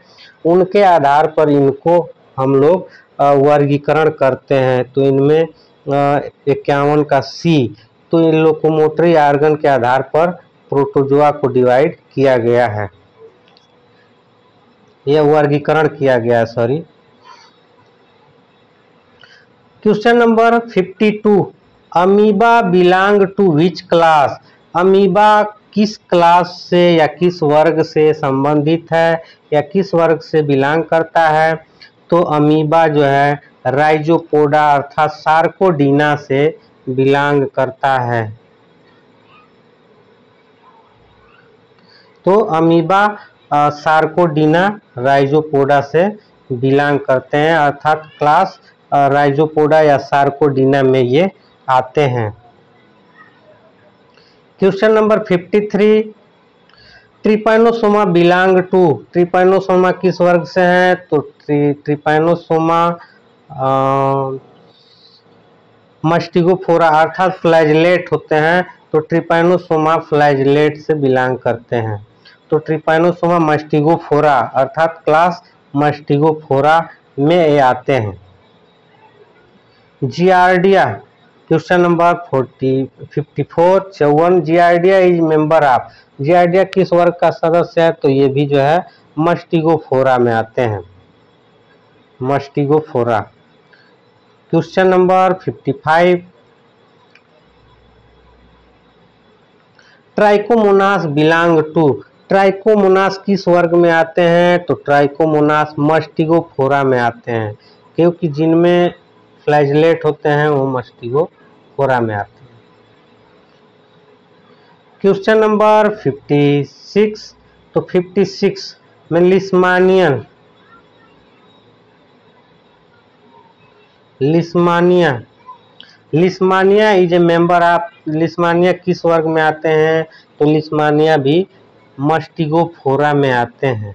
उनके आधार पर इनको हम लोग वर्गीकरण करते हैं तो इनमें 51 का सी, तो इन लोकोमोटरी आर्गन के आधार पर प्रोटोजोआ को डिवाइड किया गया है, यह वर्गीकरण किया गया है, sorry. Question number 52, amoeba belong to which class? Amoeba किस क्लास से या किस वर्ग से संबंधित है या किस वर्ग से बिलोंग करता है? तो अमीबा जो है राइजोपोडा अर्थात सार्कोडीना से बिलोंग करता है। तो अमीबा सार्कोडीना राइजोपोडा से बिलोंग करते हैं, अर्थात क्लास राइजोपोडा या सार्कोडीना में ये आते हैं। Question number 53, trypanosoma belong to, trypanosoma किस वर्ग से है? तो ट्रिपैनोसोमा मस्टिगोफोरा अर्थात फ्लैजलेट होते हैं, तो ट्रिपैनोसोमा फ्लैजलेट से बिलोंग करते हैं। तो ट्रिपैनोसोमा मस्टिगोफोरा अर्थात क्लास मस्टिगोफोरा में ये आते हैं। Giardia, question number 54, 54, giardia is member of, giardia किस वर्ग का सदस्य है? तो ये भी जो है मस्टिगोफोरा में आते हैं, mastigophora. Question number 55, trichomonas belong to, trichomonas किस वर्ग में आते हैं? तो ट्राइकोमोनास मस्टिगोफोरा में आते हैं, क्योंकि जिनमें फ्लैजलेट होते हैं वो मस्टिगोफोरा में आते हैं। क्वेश्चन नंबर 56, तो 56 में leishmanian, leishmania, leishmania is a member of, leishmania किस वर्ग में आते हैं? तो लिस्मानिया भी मस्टिगोफोरा में आते हैं।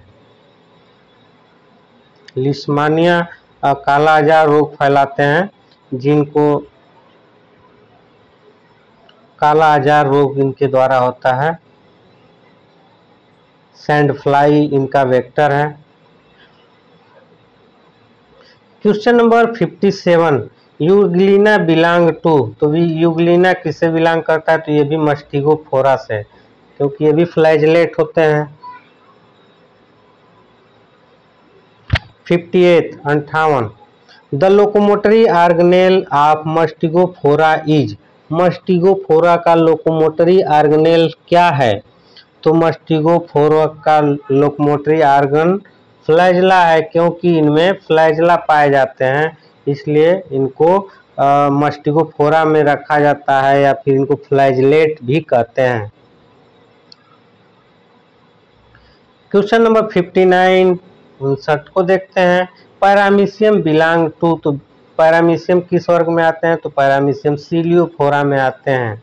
लिस्मानिया काला आजार रोग फैलाते हैं, जिनको काला आजार रोग इनके द्वारा होता है। सैंड फ्लाई इनका वेक्टर है। Question number 57, euglena belong to, तो यूग्लिना किससे बिलोंग करता है? तो ये भी मस्टिगोफोरा से, क्योंकि ये भी फ्लैजलेट होते हैं। 58, 58, the locomotory organelle of mastigophora is, mastigophora का लोकोमोटरी ऑर्गेनेल क्या है? तो मस्टिगोफोरा का लोकोमोटरी ऑर्गन फ्लैजला है, क्योंकि इनमें फ्लैजला पाए जाते हैं, इसलिए इनको मस्टिगोफोरा में रखा जाता है या फिर इनको फ्लैजलेट भी कहते हैं। क्वेश्चन नंबर 59, 59 को देखते हैं, पैरामीशियम बिलोंग टू, तो पैरामीशियम किस वर्ग में आते हैं? तो पैरामीशियम सीलियोफोरा में आते हैं,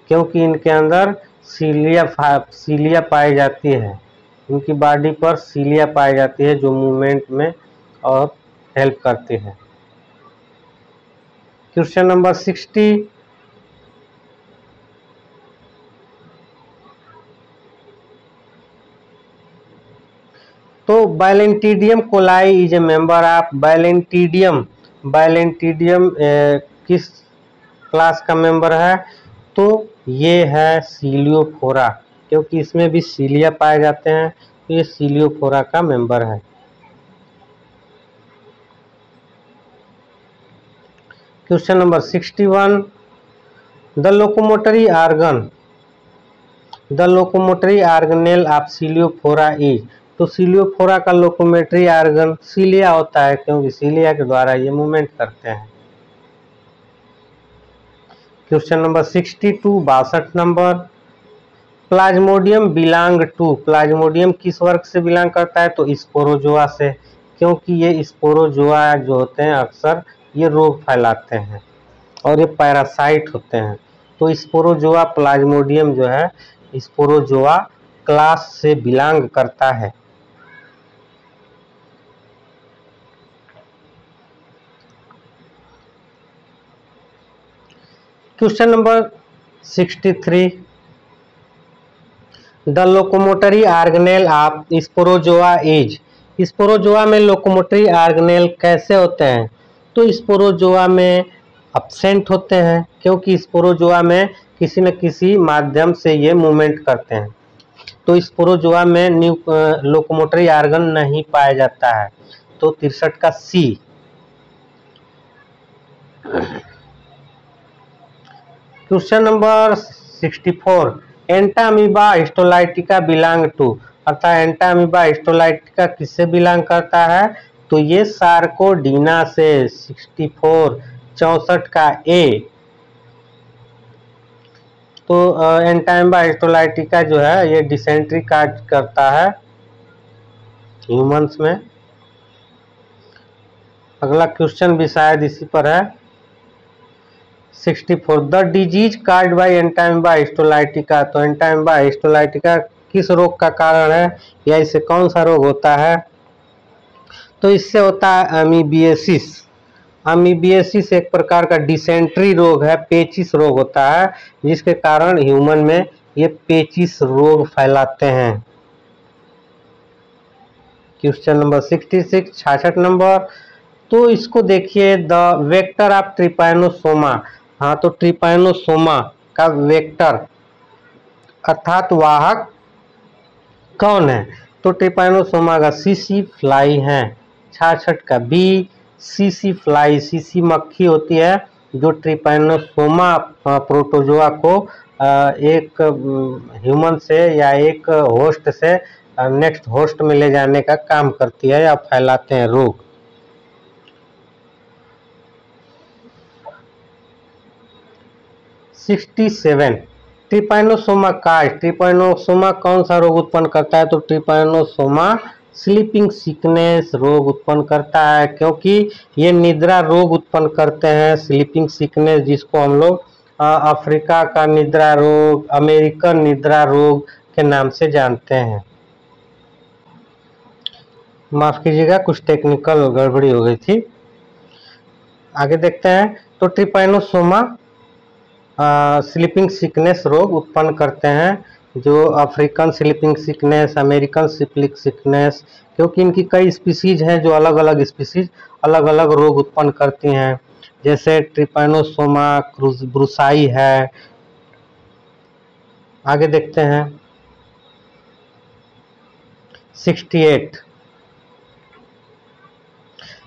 क्योंकि इनके अंदर सीलिया पाई जाती है, इनकी बॉडी पर सीलिया पाई जाती है जो मूवमेंट में और हेल्प करती है। क्वेश्चन नंबर 60, तो balantidium coli is a member of, balantidium, balantidium किस क्लास का मेंबर है? तो ये है सीलियोफोरा, क्योंकि इसमें भी सीलिया पाए जाते हैं, तो ये सीलियोफोरा का मेंबर है। Question number 61, the locomotory organ, the locomotory organelle of ciliophora is, तो सीलियोफोरा का लोकोमोटरी ऑर्गन सीलिया होता है, क्योंकि सीलिया के द्वारा ये मूवमेंट करते हैं। Question number 62, 62 number, plasmodium belong to, plasmodium किस वर्ग से बिलोंग करता है? तो स्पोरोजोआ से, क्योंकि ये स्पोरोजोआ जो होते हैं अक्सर ये रोग फैलाते हैं और ये पैरासाइट होते हैं, तो स्पोरोजोआ प्लाज्मोडियम जो है स्पोरोजोआ क्लास से बिलोंग करता है। Question number 63, the locomotory organelle of Sporozoa is, Sporozoa में लोकोमोटरी ऑर्गेनेल कैसे होते हैं? तो स्पोरोजोआ में अब्सेंट होते हैं, क्योंकि स्पोरोजोआ में किसी न किसी माध्यम से ये मूवमेंट करते हैं। तो स्पोरोजोआ में लोकोमोटरी ऑर्गन नहीं पाया जाता है। तो 63 का C. Question number 64, entamoeba histolytica belong to, अर्थात एंटामीबा हिस्टोलाइटिका किससे बिलोंग करता है? तो ये सार्कोडीना से। 64 का ए। तो एंटामीबा हिस्टोलाइटिका जो है ये डिसेंट्री काज करता है ह्यूमंस में। अगला क्वेश्चन भी शायद इसी पर है। 64, the disease caused by Entamoeba histolytica, तो एंटामीबा हिस्टोलाइटिका किस रोग का कारण है या इससे कौन सा रोग होता है? तो इससे होता है अमीबियासिस। अमीबियासिस एक प्रकार का डिसेंट्री रोग है, पेचिस रोग होता है, जिसके कारण ह्यूमन में ये पेचिस रोग फैलाते हैं। क्वेश्चन नंबर 66, 66 नंबर, तो इसको देखिए, द वेक्टर ऑफ ट्रिपैनोसोमा। हाँ, तो ट्रिपैनोसोमा का वेक्टर अर्थात वाहक कौन है? तो ट्रिपैनोसोमा का सीसी फ्लाई है। 66 का बी, सीसी फ्लाई। सीसी मक्खी होती है जो ट्रिपैनोसोमा प्रोटोजोआ को एक ह्यूमन से या एक होस्ट से नेक्स्ट होस्ट में ले जाने का काम करती है या फैलाते हैं रोग। सेवन, ट्रिपैनोसोमा काज। ट्रिपैनोसोमा कौन सा रोग उत्पन्न करता है? तो ट्रिपैनोसोमा स्लीपिंग सिकनेस रोग उत्पन्न करता है, क्योंकि ये निद्रा रोग उत्पन्न करते हैं। स्लीपिंग सिकनेस, जिसको हम लोग अफ्रीका का निद्रा रोग, अमेरिकन निद्रा रोग के नाम से जानते हैं। माफ कीजिएगा, कुछ टेक्निकल गड़बड़ी हो गई थी। आगे देखते हैं। तो ट्रिपैनोसोमा स्लीपिंग सिकनेस रोग उत्पन्न करते हैं, जो African sleeping sickness, American sleeping sickness, क्योंकि इनकी कई स्पीसीज हैं जो अलग अलग स्पीसीज अलग अलग रोग उत्पन्न करती हैं। जैसे ट्रिपैनोसोमा ब्रुसाई है। आगे देखते हैं। 68,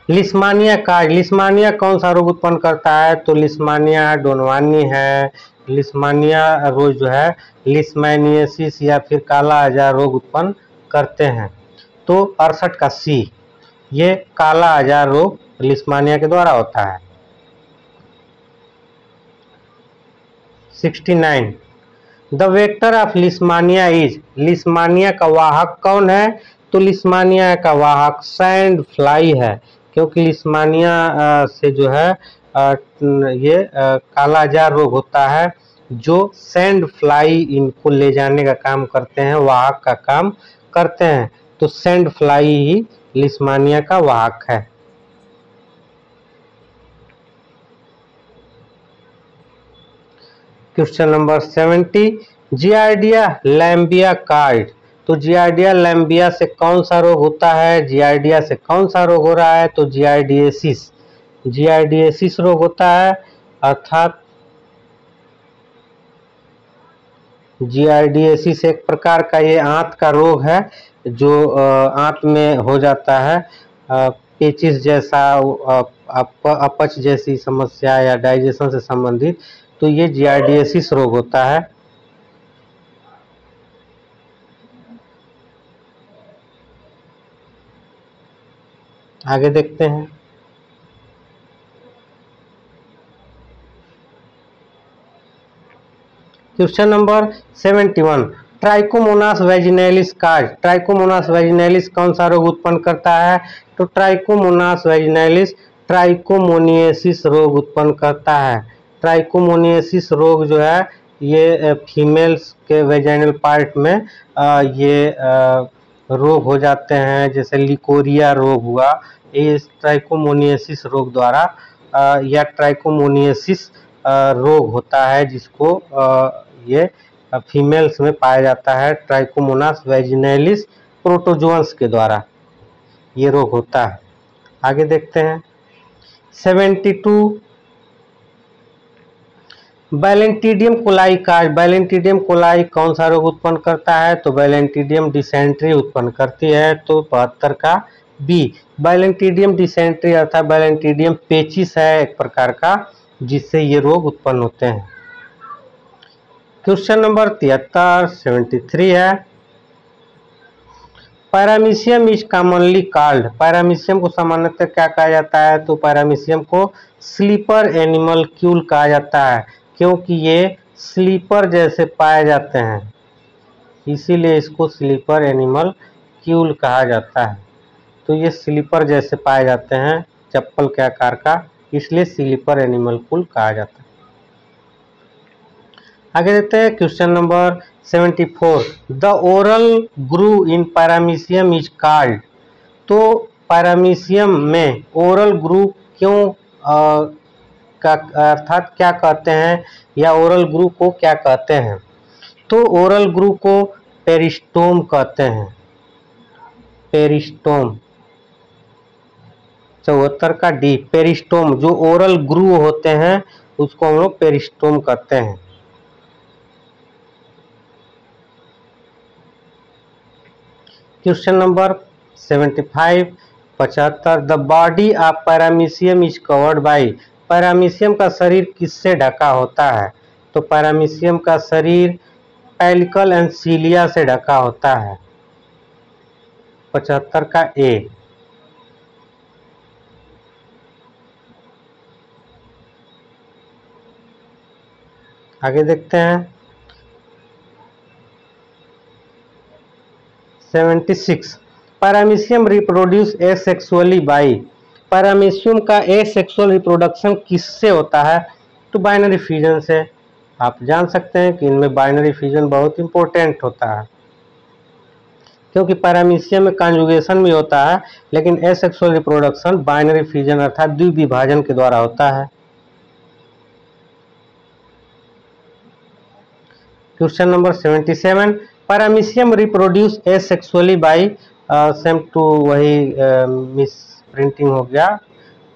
लिस्मानिया काज। लिस्मानिया कौन सा रोग उत्पन्न करता है? तो लिस्मानिया डोनवानी है। लिस्मानिया रोग जो है लिस्मानियासिस या फिर काला आजार रोग उत्पन्न करते हैं। तो 68 का सी, ये काला आजार रोग लिस्मानिया के द्वारा होता है। 69, the vector of Leishmania is. Leishmania का वाहक कौन है? तो लिस्मानिया का वाहक सैंड फ्लाई है, क्योंकि लिस्मानिया से जो है ये काला जार रोग होता है, जो सैंड फ्लाई इनको ले जाने का काम करते हैं, वाहक का काम करते हैं। तो सैंड फ्लाई ही लिस्मानिया का वाहक है। क्वेश्चन नंबर 70, जियार्डिया लैम्बिया काज। तो जियार्डिया लैम्बिया से कौन सा रोग होता है? जियार्डिया से कौन सा रोग हो रहा है? तो जियार्डिएसिस। जियार्डिएसिस रोग होता है, अर्थात जियार्डिएसिस एक प्रकार का ये आंत का रोग है, जो आंत में हो जाता है, पेचिस जैसा, अपच जैसी समस्या या डाइजेशन से संबंधित। तो ये जियार्डिएसिस रोग होता है। आगे देखते हैं। क्वेश्चन नंबर 71, ट्राइकोमोनास वैजिनैलिस काज। ट्राइकोमोनास वैजिनैलिस कौन सा रोग उत्पन्न करता है? तो ट्राइकोमोनास वैजिनैलिस ट्राइकोमोनियासिस रोग उत्पन्न करता है। ट्राइकोमोनियासिस रोग जो है ये फीमेल्स के वेजाइनल पार्ट में ये रोग हो जाते हैं, जैसे लिकोरिया रोग हुआ, इस ट्राइकोमोनियासिस रोग द्वारा या ट्राइकोमोनियासिस रोग होता है, जिसको ये फीमेल्स में पाया जाता है ट्राइकोमोनास वैजिनैलिस प्रोटोजोअन्स के द्वारा। ये रोग होता है। आगे देखते हैं 72 बैलेंटिडियम कोलाई काज। बैलेंटिडियम कोलाई कौन सा रोग उत्पन्न करता है? तो बैलेंटिडियम डिसेंट्री उत्पन्न करती है। तो 72 का बी। बैलेंटिडियम डिसेंट्री अर्थात बैलेंटिडियम पेचिस है एक प्रकार का, जिससे ये रोग उत्पन्न होते हैं। क्वेश्चन नंबर 73 73 है paramecium is commonly called. Paramecium को सामान्यतः क्या कहा जाता है? तो पैरामीशियम को स्लीपर एनिमल क्यूल कहा जाता है, क्योंकि ये स्लीपर जैसे पाए जाते हैं, इसीलिए इसको स्लीपर एनिमल क्यूल कहा जाता है। तो ये स्लीपर जैसे पाए जाते हैं, चप्पल के आकार का, इसलिए स्लीपर एनिमल क्यूल कहा जाता है। आगे देखते हैं question number 74 the oral groove in paramecium is called. तो पैरामीशियम में ओरल ग्रू क्यों का अर्थात क्या कहते हैं, या ओरल ग्रू को क्या कहते हैं? तो ओरल ग्रू को पेरिस्टोम कहते हैं। पेरिस्टोम 74 का डी। पेरिस्टोम जो ओरल ग्रू होते हैं उसको हम लोग पेरिस्टोम कहते हैं। Question number 75 75 the body of paramecium is covered by. Paramecium का शरीर किससे ढका होता है? तो पैरामीशियम का शरीर पेलिकल एंड सीलिया से ढका होता है। 75 का ए। आगे देखते हैं 76 paramecium reproduce asexually by. Paramecium का एसेक्सुअल रिप्रोडक्शन किससे होता है? तो बाइनरी फ्यूजन से। आप जान सकते हैं कि इनमें बाइनरी फ्यूजन बहुत इंपॉर्टेंट होता है, क्योंकि पैरामीशियम में कॉन्जुगेशन भी होता है, लेकिन एसेक्सुअल रिप्रोडक्शन बाइनरी फ्यूजन अर्थात द्विविभाजन के द्वारा होता है। Question number 77 paramecium reproduce asexually by. Same two वही मिस प्रिंटिंग हो गया,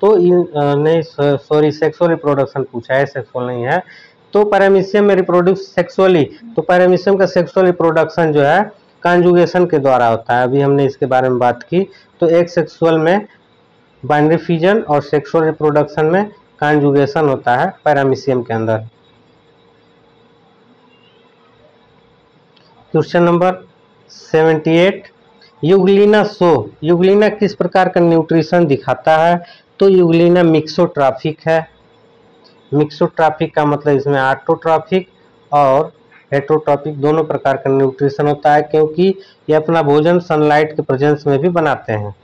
तो नहीं सॉरी सेक्सुअल रिप्रोडक्शन पूछा है, सेक्सुअल नहीं है। तो पैरामीशियम में रिप्रोड्यूस सेक्सुअली, तो पैरामीशियम का सेक्सुअल रिप्रोडक्शन जो है कॉन्जुगेशन के द्वारा होता है। अभी हमने इसके बारे में बात की। तो एक सेक्सुअल में बाइनरी फ्यूजन और सेक्सुअल रिप्रोडक्शन में कॉन्जुगेशन होता है पैरामीशियम के अंदर। Question number 78 Euglena show. Euglena किस प्रकार का न्यूट्रिशन दिखाता है? तो यूग्लिना मिक्सोट्राफिक है। मिक्सोट्राफिक का मतलब इसमें ऑटोट्राफिक और हेटरोट्राफिक दोनों प्रकार का न्यूट्रिशन होता है, क्योंकि ये अपना भोजन सनलाइट के प्रेजेंस में भी बनाते हैं।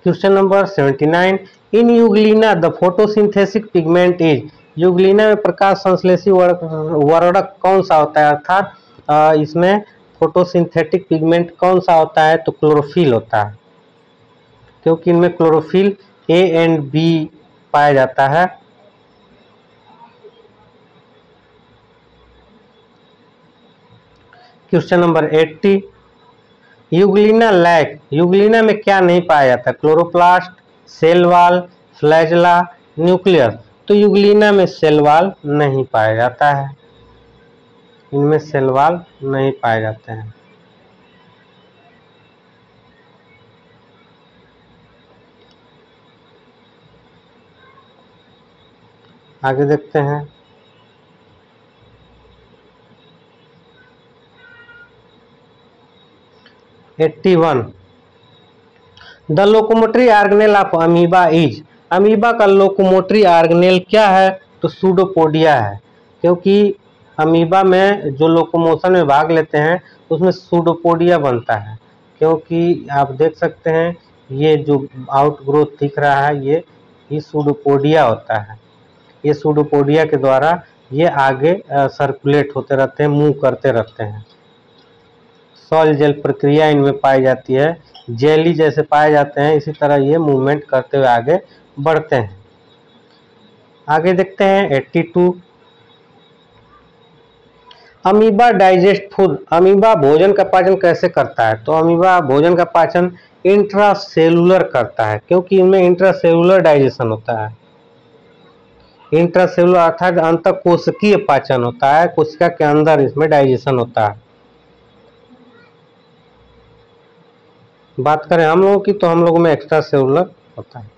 Question number 79 in Euglena the photosynthesis pigment is. Euglena में प्रकाश संश्लेषी वर्णक कौन सा होता है, अर्थात इसमें फोटोसिंथेटिक पिगमेंट कौन सा होता है? तो क्लोरोफिल होता है, क्योंकि इनमें क्लोरोफिल ए एंड बी पाया जाता है। Question number 80 euglena lack. Euglena में क्या नहीं पाया जाता? Chloroplast, cell wall, flagella, nucleus. तो यूग्लिना में सेल वॉल नहीं पाया जाता है, इनमें सेल वॉल नहीं पाए जाते हैं। आगे देखते हैं 81 the locomotory organelle of amoeba is. Amoeba का लोकोमोटरी ऑर्गेनेल क्या है? तो सूडोपोडिया है, क्योंकि अमीबा में जो लोकोमोशन में भाग लेते हैं उसमें सूडोपोडिया बनता है। क्योंकि आप देख सकते हैं ये जो आउटग्रोथ दिख रहा है ये सूडोपोडिया होता है। ये सूडोपोडिया के द्वारा ये आगे सर्कुलेट होते रहते हैं, मूव करते रहते हैं। सॉल जेल प्रक्रिया इनमें पाई जाती है, जेली जैसे पाए जाते हैं, इसी तरह ये मूवमेंट करते हुए आगे बढ़ते हैं। आगे देखते हैं 82 अमीबा डाइजेस्ट फूड, अमीबा भोजन का पाचन कैसे करता है? तो अमीबा भोजन का पाचन इंट्रासेलुलर करता है, क्योंकि इनमें इंट्रासेलुलर डाइजेशन होता है। इंट्रासेलुलर अर्थात अंतःकोशिकीय पाचन होता है, कोशिका के अंदर इसमें डाइजेशन होता है। बात करें हम लोगों की तो हम लोगों में एक्स्ट्रा सेलुलर होता है।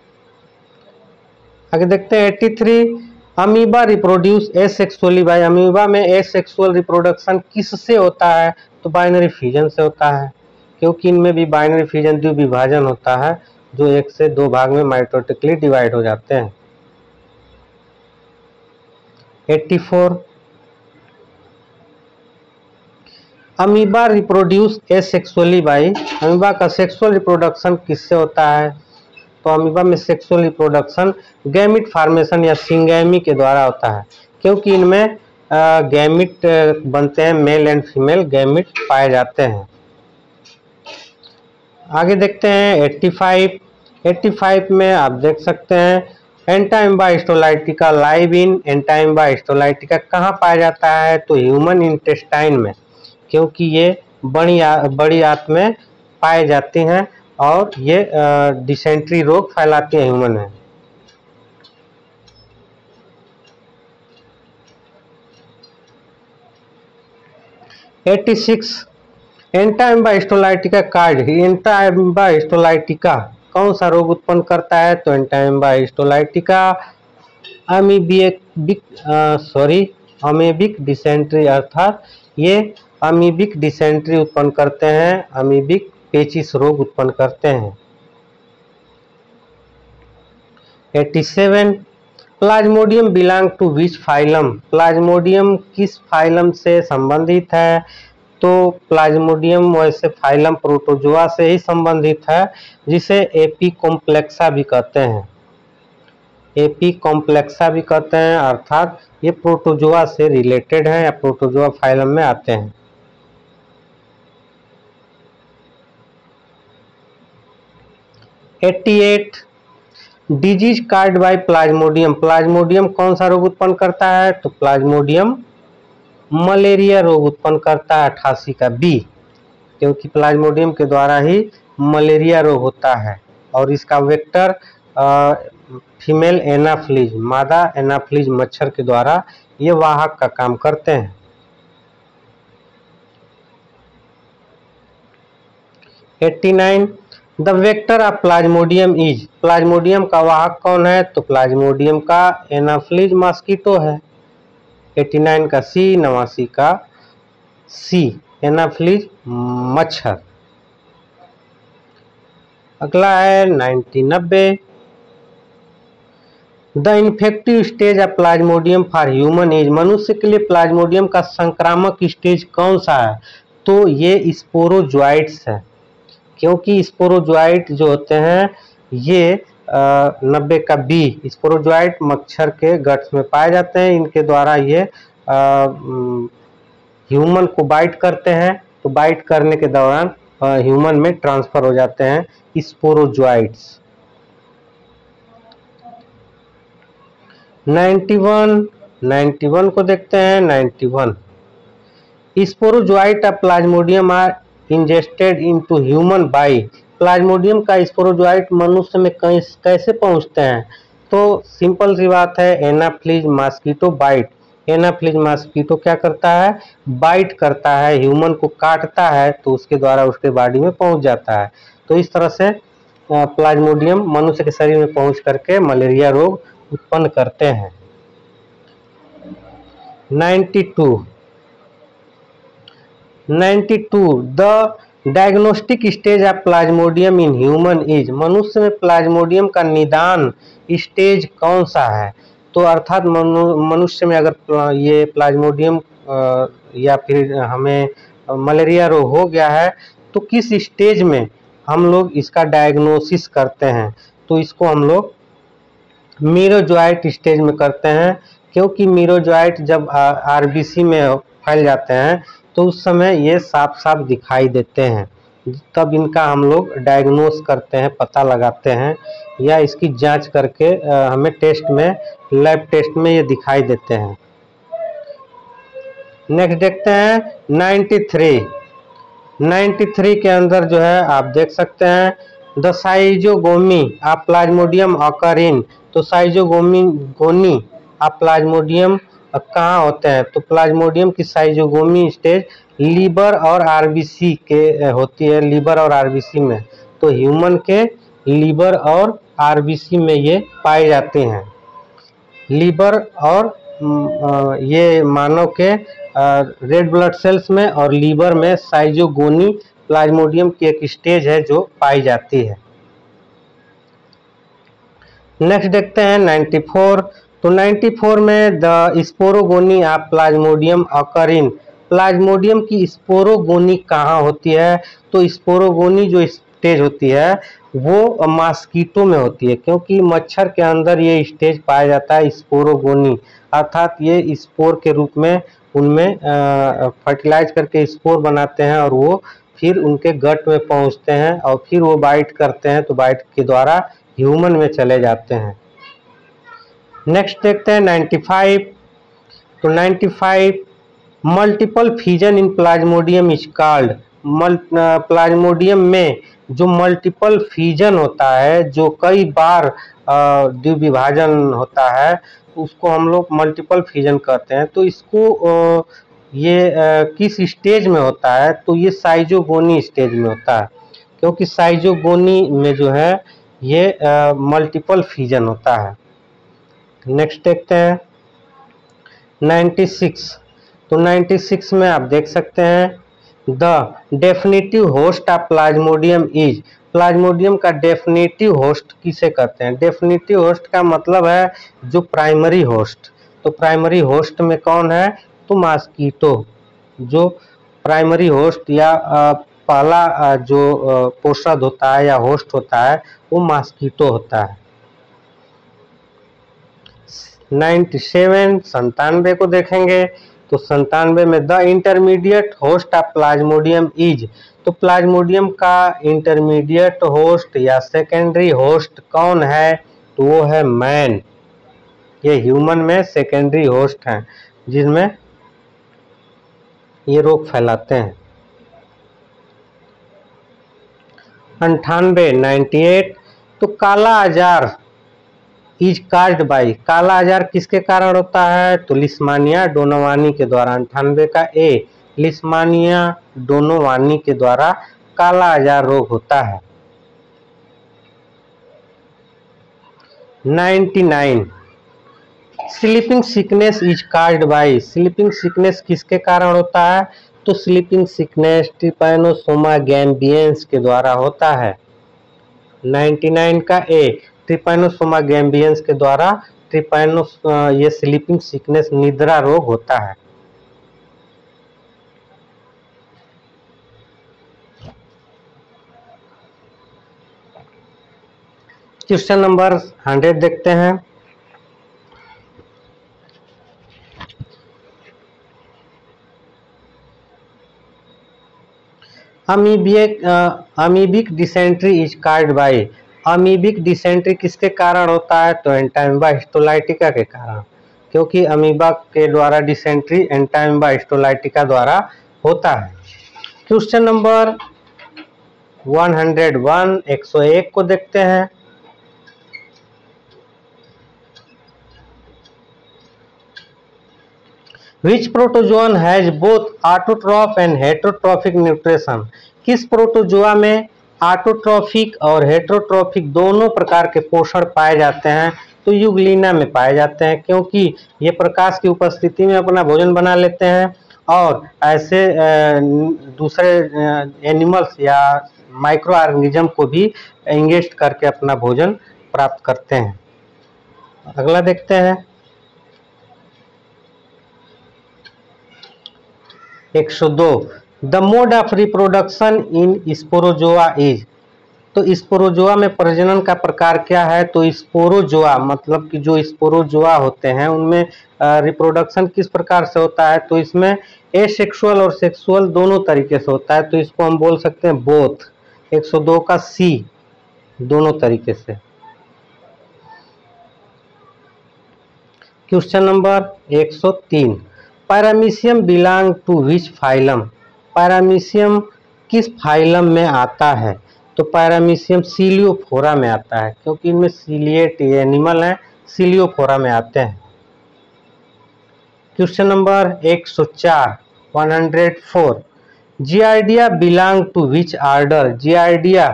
आगे देखते हैं 83, amoeba reproduce asexually by, amoeba में एसेक्सुअल रिप्रोडक्शन किससे होता है? तो बाइनरी फिजन से होता है, क्योंकि इनमें भी बाइनरी फिजन द्विविभाजन होता है, जो एक से दो भाग में माइटोटिकली डिवाइड हो जाते हैं। 84, amoeba reproduce asexually by, amoeba का सेक्सुअल रिप्रोडक्शन किससे होता है? तो अमीबा में सेक्सुअल रिप्रोडक्शन गैमिट फॉर्मेशन या सिंगैमी के द्वारा होता है, क्योंकि इनमें गैमिट बनते हैं, मेल एंड फीमेल गैमिट पाए जाते हैं। आगे देखते हैं 85, 85 में आप देख सकते हैं एंटाइम्बा हिस्टोलाइटिका लाइव इन, एंटाइम्बा हिस्टोलाइटिका कहाँ पाया जाता है? तो ह्यूमन इंटेस्टाइन में, क्योंकि ये बड़ी आंत में पाए जाती हैं और ये डिसेंट्री रोग फैलाती है ह्यूमन में। एंटाइम्बा हिस्टोलाइटिका कार्ड, एंटाइम्बा हिस्टोलाइटिका कौन सा रोग उत्पन्न करता है? तो एंटाइम्बा हिस्टोलाइटिका अमीबिक डिसेंट्री, अर्थात ये अमीबिक डिसेंट्री उत्पन्न करते हैं, अमीबिक पेचिस रोग उत्पन्न करते हैं। 87, plasmodium belong to which phylum, plasmodium किस फाइलम से संबंधित है? तो प्लाज्मोडियम वैसे फाइलम प्रोटोजोआ से ही संबंधित है, जिसे एपी कॉम्प्लेक्सा भी कहते हैं, एपी कॉम्प्लेक्सा भी कहते हैं, अर्थात ये प्रोटोजोआ से रिलेटेड है या प्रोटोजोआ फाइलम में आते हैं। 88, disease caused by plasmodium, plasmodium कौन सा रोग उत्पन्न करता है? तो प्लाज्मोडियम मलेरिया रोग उत्पन्न करता है, 88 का बी, क्योंकि प्लाज्मोडियम के द्वारा ही मलेरिया रोग होता है और इसका वेक्टर फीमेल एनाफ्लीज, मादा एनाफ्लीज मच्छर के द्वारा ये वाहक का काम करते हैं। 89, the vector of plasmodium is, Plasmodium का वाहक कौन है? तो प्लाज्मोडियम का एनाफ्लीज मॉस्किटो है। 89 का सी, 89 का सी, एनाफ्लीज मच्छर। अगला है 90, the infective stage of Plasmodium for human is, मनुष्य के लिए प्लाज्मोडियम का संक्रामक स्टेज कौन सा है? तो ये स्पोरोजोइट्स है, क्योंकि स्पोरोजोइट जो होते हैं ये 90 का बी, स्पोरोजोइट मच्छर के गट्स में पाए जाते हैं, इनके द्वारा ये ह्यूमन को बाइट करते हैं, तो बाइट करने के दौरान ह्यूमन में ट्रांसफर हो जाते हैं स्पोरोजोइट्स। 91 को देखते हैं। 91, sporozoite of plasmodium are ingested into human by, plasmodium का स्पोरोजोइट मनुष्य में कैसे पहुंचते हैं? तो सिंपल सी बात है, anopheles mosquito bite, anopheles mosquito क्या करता है? बाइट करता है, ह्यूमन को काटता है, तो उसके द्वारा उसके बॉडी में पहुंच जाता है। तो इस तरह से प्लाज्मोडियम मनुष्य के शरीर में पहुंच करके मलेरिया रोग उत्पन्न करते हैं। 92, the diagnostic stage of Plasmodium in human is, मनुष्य में प्लाज्मोडियम का निदान स्टेज कौन सा है? तो अर्थात मनुष्य में अगर ये प्लाज्मोडियम या फिर हमें मलेरिया रोग हो गया है तो किस स्टेज में हम लोग इसका डायग्नोसिस करते हैं? तो इसको हम लोग मीरोजोइट स्टेज में करते हैं, क्योंकि मीरोजोइट जब आरबीसी में फैल जाते हैं तो उस समय ये साफ साफ दिखाई देते हैं, तब इनका हम लोग डायग्नोस करते हैं, पता लगाते हैं, या इसकी जांच करके हमें टेस्ट में, लैब टेस्ट में ये दिखाई देते हैं। नेक्स्ट देखते हैं 93 के अंदर जो है आप देख सकते हैं the schizogony of plasmodium occur in. तो साइजोगोनी ऑफ प्लाज्मोडियम कहाँ होते हैं? तो प्लाज्मोडियम की साइजोगोमी स्टेज लीवर और आरबीसी के होती है, लीवर और आरबीसी में। तो ह्यूमन के लीवर और आरबीसी में ये पाए जाते हैं। लीवर और ये मानव के रेड ब्लड सेल्स में और लीवर में साइजोगोनी प्लाज्मोडियम की एक स्टेज है जो पाई जाती है। नेक्स्ट देखते हैं 94। तो 94 में the sporogony of plasmodium occur in. Plasmodium की स्पोरोगोनी कहाँ होती है? तो स्पोरोगोनी जो स्टेज होती है वो मॉस्किटो में होती है, क्योंकि मच्छर के अंदर ये स्टेज पाया जाता है स्पोरोगोनी, अर्थात ये स्पोर के रूप में उनमें फर्टिलाइज करके स्पोर बनाते हैं और वो फिर उनके गट में पहुंचते हैं और फिर वो बाइट करते हैं, तो बाइट के द्वारा ह्यूमन में चले जाते हैं। नेक्स्ट देखते हैं 95। तो 95 multiple fusion in Plasmodium is called. Plasmodium में जो मल्टीपल फ्यूजन होता है, जो कई बार द्विविभाजन होता है, उसको हम लोग मल्टीपल फ्यूजन कहते हैं। तो इसको ये किस स्टेज में होता है? तो ये साइजोगोनी स्टेज में होता है, क्योंकि साइजोगोनी में जो है ये मल्टीपल फ्यूजन होता है। नेक्स्ट देखते हैं 96। तो 96 में आप देख सकते हैं the definitive host of plasmodium is. Plasmodium का डेफिनेटिव होस्ट किसे कहते हैं? डेफिनेटिव होस्ट का मतलब है जो प्राइमरी होस्ट। तो प्राइमरी होस्ट में कौन है? तो मॉस्किटो। जो प्राइमरी होस्ट या पहला जो पोषक होता है या होस्ट होता है वो मॉस्किटो होता है। 97 को देखेंगे। तो 97 में the intermediate host of plasmodium is. तो प्लाज्मोडियम का इंटरमीडिएट होस्ट या सेकेंडरी होस्ट कौन है? तो वो है मैन। ये ह्यूमन में सेकेंडरी होस्ट हैं जिनमें ये रोग फैलाते हैं। 98 तो काला आजार इज काज्ड बाई। काला आजार किसके कारण होता है? तो लिस्मानिया डोनोवानी के द्वारा। 98 का ए लिस्मानिया डोनोवानी के द्वारा काला आजार रोग होता है। 99 sleeping sickness is caused by. Sleeping sickness किसके कारण होता है? तो स्लीपिंग सिकनेस ट्रिपैनोसोमा गैम्बियंस के द्वारा होता है। 99 का ए ट्रिपैनोसोमा गैम्बियंस के द्वारा ये स्लीपिंग सिकनेस निद्रा रोग होता है। क्वेश्चन नंबर 100 देखते हैं। Amoebic dysentery is caused by. Amoebic dysentery किसके कारण होता है? तो एंटामिबा हिस्टोलाइटिका के कारण, क्योंकि अमीबा के द्वारा डिसेंट्री एंटामिबा हिस्टोलाइटिका द्वारा होता है। क्वेश्चन नंबर 101 101 को देखते हैं। Which protozoan has both autotroph and heterotrophic nutrition? किस प्रोटोजोआ में ऑटोट्रॉफिक और हेटेरोट्रॉफिक दोनों प्रकार के पोषण पाए जाते हैं? तो यूग्लिना में पाए जाते हैं, क्योंकि ये प्रकाश की उपस्थिति में अपना भोजन बना लेते हैं और ऐसे दूसरे एनिमल्स या माइक्रो ऑर्गेनिज्म को भी इंगेस्ट करके अपना भोजन प्राप्त करते हैं। अगला देखते हैं 102 the mode of reproduction in Sporozoa is. तो स्पोरोजोआ में प्रजनन का प्रकार क्या है? तो स्पोरोजोआ मतलब कि जो स्पोरोजोआ होते हैं उनमें रिप्रोडक्शन किस प्रकार से होता है? तो इसमें एसेक्सुअल और सेक्सुअल दोनों तरीके से होता है, तो इसको हम बोल सकते हैं बोथ। 102 का सी दोनों तरीके से। Question number 103 paramecium belong to which phylum? Paramecium किस फाइलम में आता है? तो पैरामीशियम सीलियोफोरा में आता है, क्योंकि इनमें सीलिएट एनिमल हैं, सीलियोफोरा में आते हैं। Question number 104 104 giardia belong to which order? Giardia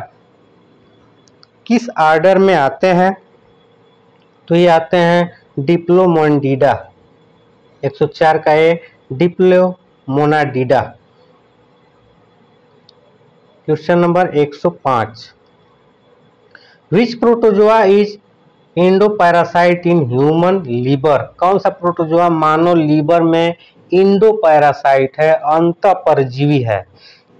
किस ऑर्डर में आते हैं? तो ये आते हैं डिप्लोमोनिडा। 104 का A diplomonadida. Question number 105 which protozoa is endoparasite in human liver? कौन सा प्रोटोजोआ मानव लीवर में इंडोपैरासाइट है, अंतःपरजीवी है?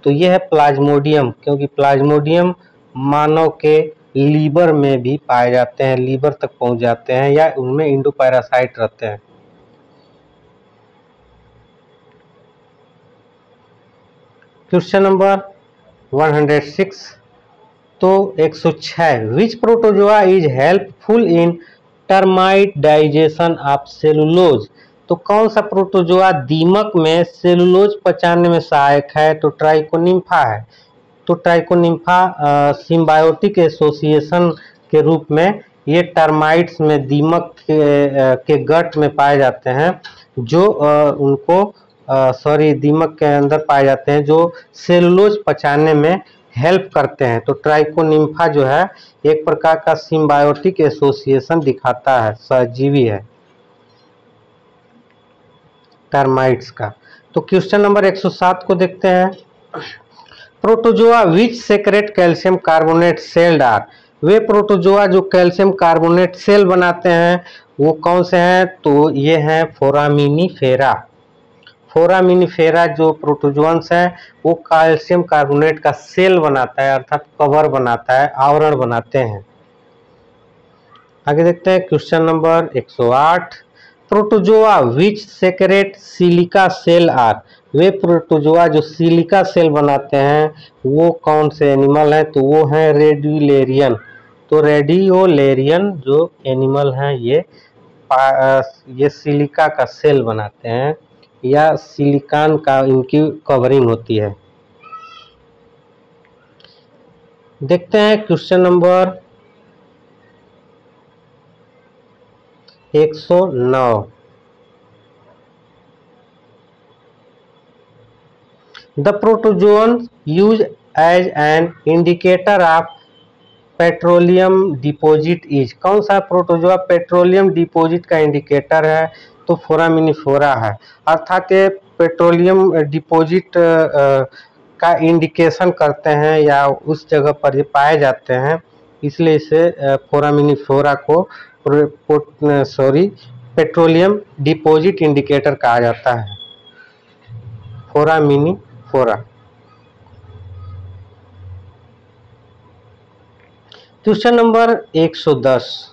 तो यह है प्लाज्मोडियम, क्योंकि प्लाज्मोडियम मानव के लीवर में भी पाए जाते हैं, लीवर तक पहुंच जाते हैं या उनमें इंडोपैरासाइट रहते हैं। क्वेश्चन नंबर 106 तो 106 which protozoa is helpful in termite digestion of cellulose? तो कौन सा प्रोटोजोआ दीमक में सेलुलोज पचाने में सहायक है? तो ट्राइकोनिम्फा है। तो ट्राइकोनिम्फा सिम्बायोटिक एसोसिएशन के रूप में ये टर्माइट्स में दीमक के गट में पाए जाते हैं, जो दीमक के अंदर पाए जाते हैं जो सेलुलोज पचाने में हेल्प करते हैं। तो ट्राइकोनिम्फा जो है एक प्रकार का सिम्बायोटिक एसोसिएशन दिखाता है, सहजीवी है टर्माइट्स का। तो क्वेश्चन नंबर 107 को देखते हैं। Protozoa which secrete calcium carbonate shelled are? वे प्रोटोजोआ जो कैल्शियम कार्बोनेट सेल बनाते हैं वो कौन से हैं? तो ये हैं फोरामिनीफेरा। फोरामिनीफेरा जो प्रोटोजोअन्स है वो कैल्शियम कार्बोनेट का सेल बनाता है, अर्थात कवर बनाता है, आवरण बनाते हैं। आगे देखते हैं question number 108 protozoa which secrete silica shell are? वे प्रोटोजोआ जो सिलिका सेल बनाते हैं वो कौन से एनिमल हैं? तो वो हैं रेडियोलेरियन। तो रेडियोलेरियन जो एनिमल हैं ये सिलिका का सेल बनाते हैं या सिलिकॉन का इनकी कवरिंग होती है। देखते हैं question number 109 the protozoan use as an indicator of petroleum deposit is? कौन सा प्रोटोजोआ पेट्रोलियम डिपॉजिट का इंडिकेटर है? तो फोरामिनीफेरा है, अर्थात ये पेट्रोलियम डिपॉजिट का इंडिकेशन करते हैं या उस जगह पर ये पाए जाते हैं, इसलिए इसे फोरामिनीफेरा को पेट्रोलियम डिपॉजिट इंडिकेटर कहा जाता है, foraminifera. Question number 110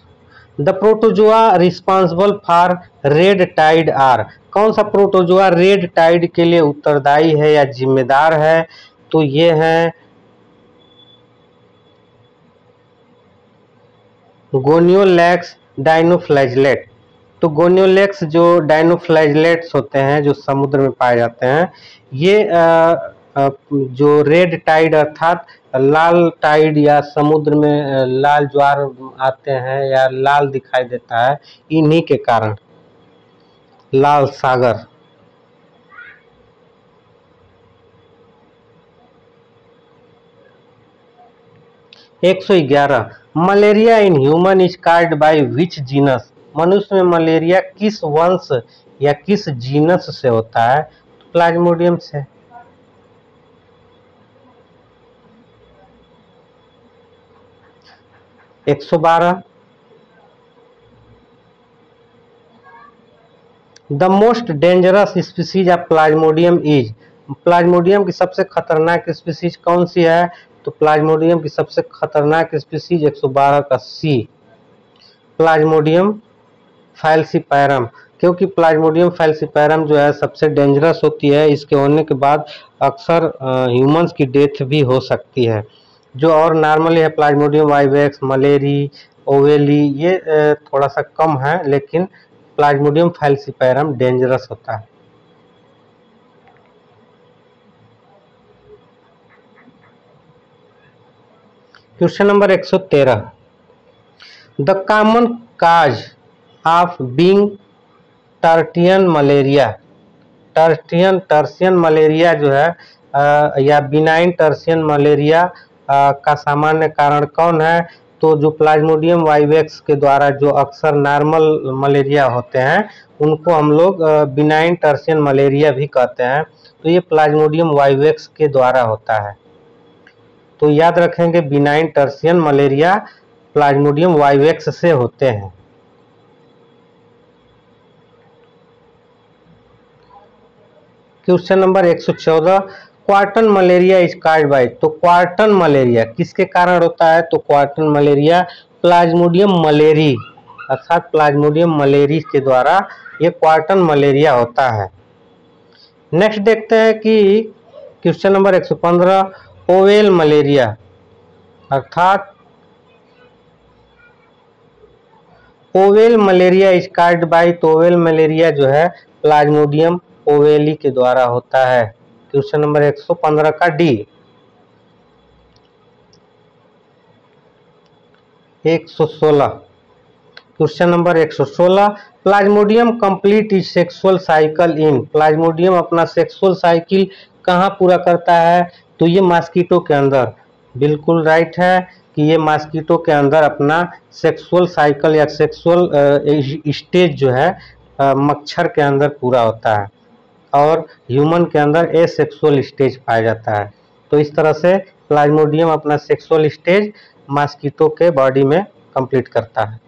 the protozoa responsible for red tide are? कौन सा प्रोटोजोआ रेड टाइड के लिए उत्तरदायी है या जिम्मेदार है? तो ये है गोनियोलैक्स डाइनोफ्लैजिलेट। तो गोनियोलैक्स जो डाइनोफ्लैजिलेट्स होते हैं जो समुद्र में पाए जाते हैं, ये जो रेड टाइड अर्थात लाल टाइड या समुद्र में लाल ज्वार आते हैं या लाल दिखाई देता है, इन्हीं के कारण लाल सागर। एक 111 malaria in human is caused by which genus? मनुष्य में मलेरिया किस वंश या किस जीनस से होता है? तो प्लाज्मोडियम से। एक 112 the most dangerous species of plasmodium is? Plasmodium की सबसे खतरनाक स्पीसीज कौन सी है? तो प्लाज्मोडियम की सबसे खतरनाक स्पीसीज 112 का सी प्लाज्मोडियम फैल्सीपैरम, क्योंकि प्लाज्मोडियम फैल्सीपैरम जो है सबसे डेंजरस होती है। इसके होने के बाद अक्सर ह्यूमंस की डेथ भी हो सकती है। जो और नॉर्मली है प्लाज्मोडियम वाइवेक्स, मलेरी, ओवेली, ये थोड़ा सा कम है, लेकिन प्लाज्मोडियम फैल्सीपैरम डेंजरस होता है। Question number 113, the common cause of benign tertian malaria, tertian malaria जो है या बिनाइन टर्सियन मलेरिया का सामान्य कारण कौन है? तो जो प्लाज्मोडियम वाइवेक्स के द्वारा जो अक्सर नॉर्मल मलेरिया होते हैं उनको हम लोग बिनाइन टर्सियन मलेरिया भी कहते हैं। तो ये प्लाज्मोडियम वाइवेक्स के द्वारा होता है। तो याद रखेंगे benign tertian malaria plasmodium vivax से होते हैं। Question number 114, quartan malaria is caused by, तो क्वार्टन मलेरिया किसके कारण होता है? तो क्वार्टन मलेरिया प्लाज्मोडियम मलेरी अर्थात प्लाज्मोडियम मलेरी के द्वारा ये क्वार्टन मलेरिया होता है। नेक्स्ट देखते हैं कि क्वेश्चन नंबर 115, ओवेल मलेरिया अर्थात oval malaria is caused by, तो ओवेल मलेरिया जो है प्लाज्मोडियम ओवेली के द्वारा होता है। क्वेश्चन नंबर 115 का D. 116, question number 116, Plasmodium complete is sexual cycle in, Plasmodium अपना सेक्सुअल साइकिल कहाँ पूरा करता है? तो ये मॉस्किटो के अंदर। बिल्कुल राइट है कि ये मॉस्किटो के अंदर अपना सेक्सुअल साइकिल या सेक्सुअल स्टेज जो है मच्छर के अंदर पूरा होता है और ह्यूमन के अंदर एसेक्सुअल स्टेज पाया जाता है। तो इस तरह से प्लाज्मोडियम अपना सेक्सुअल स्टेज मॉस्किटो के बॉडी में कंप्लीट करता है।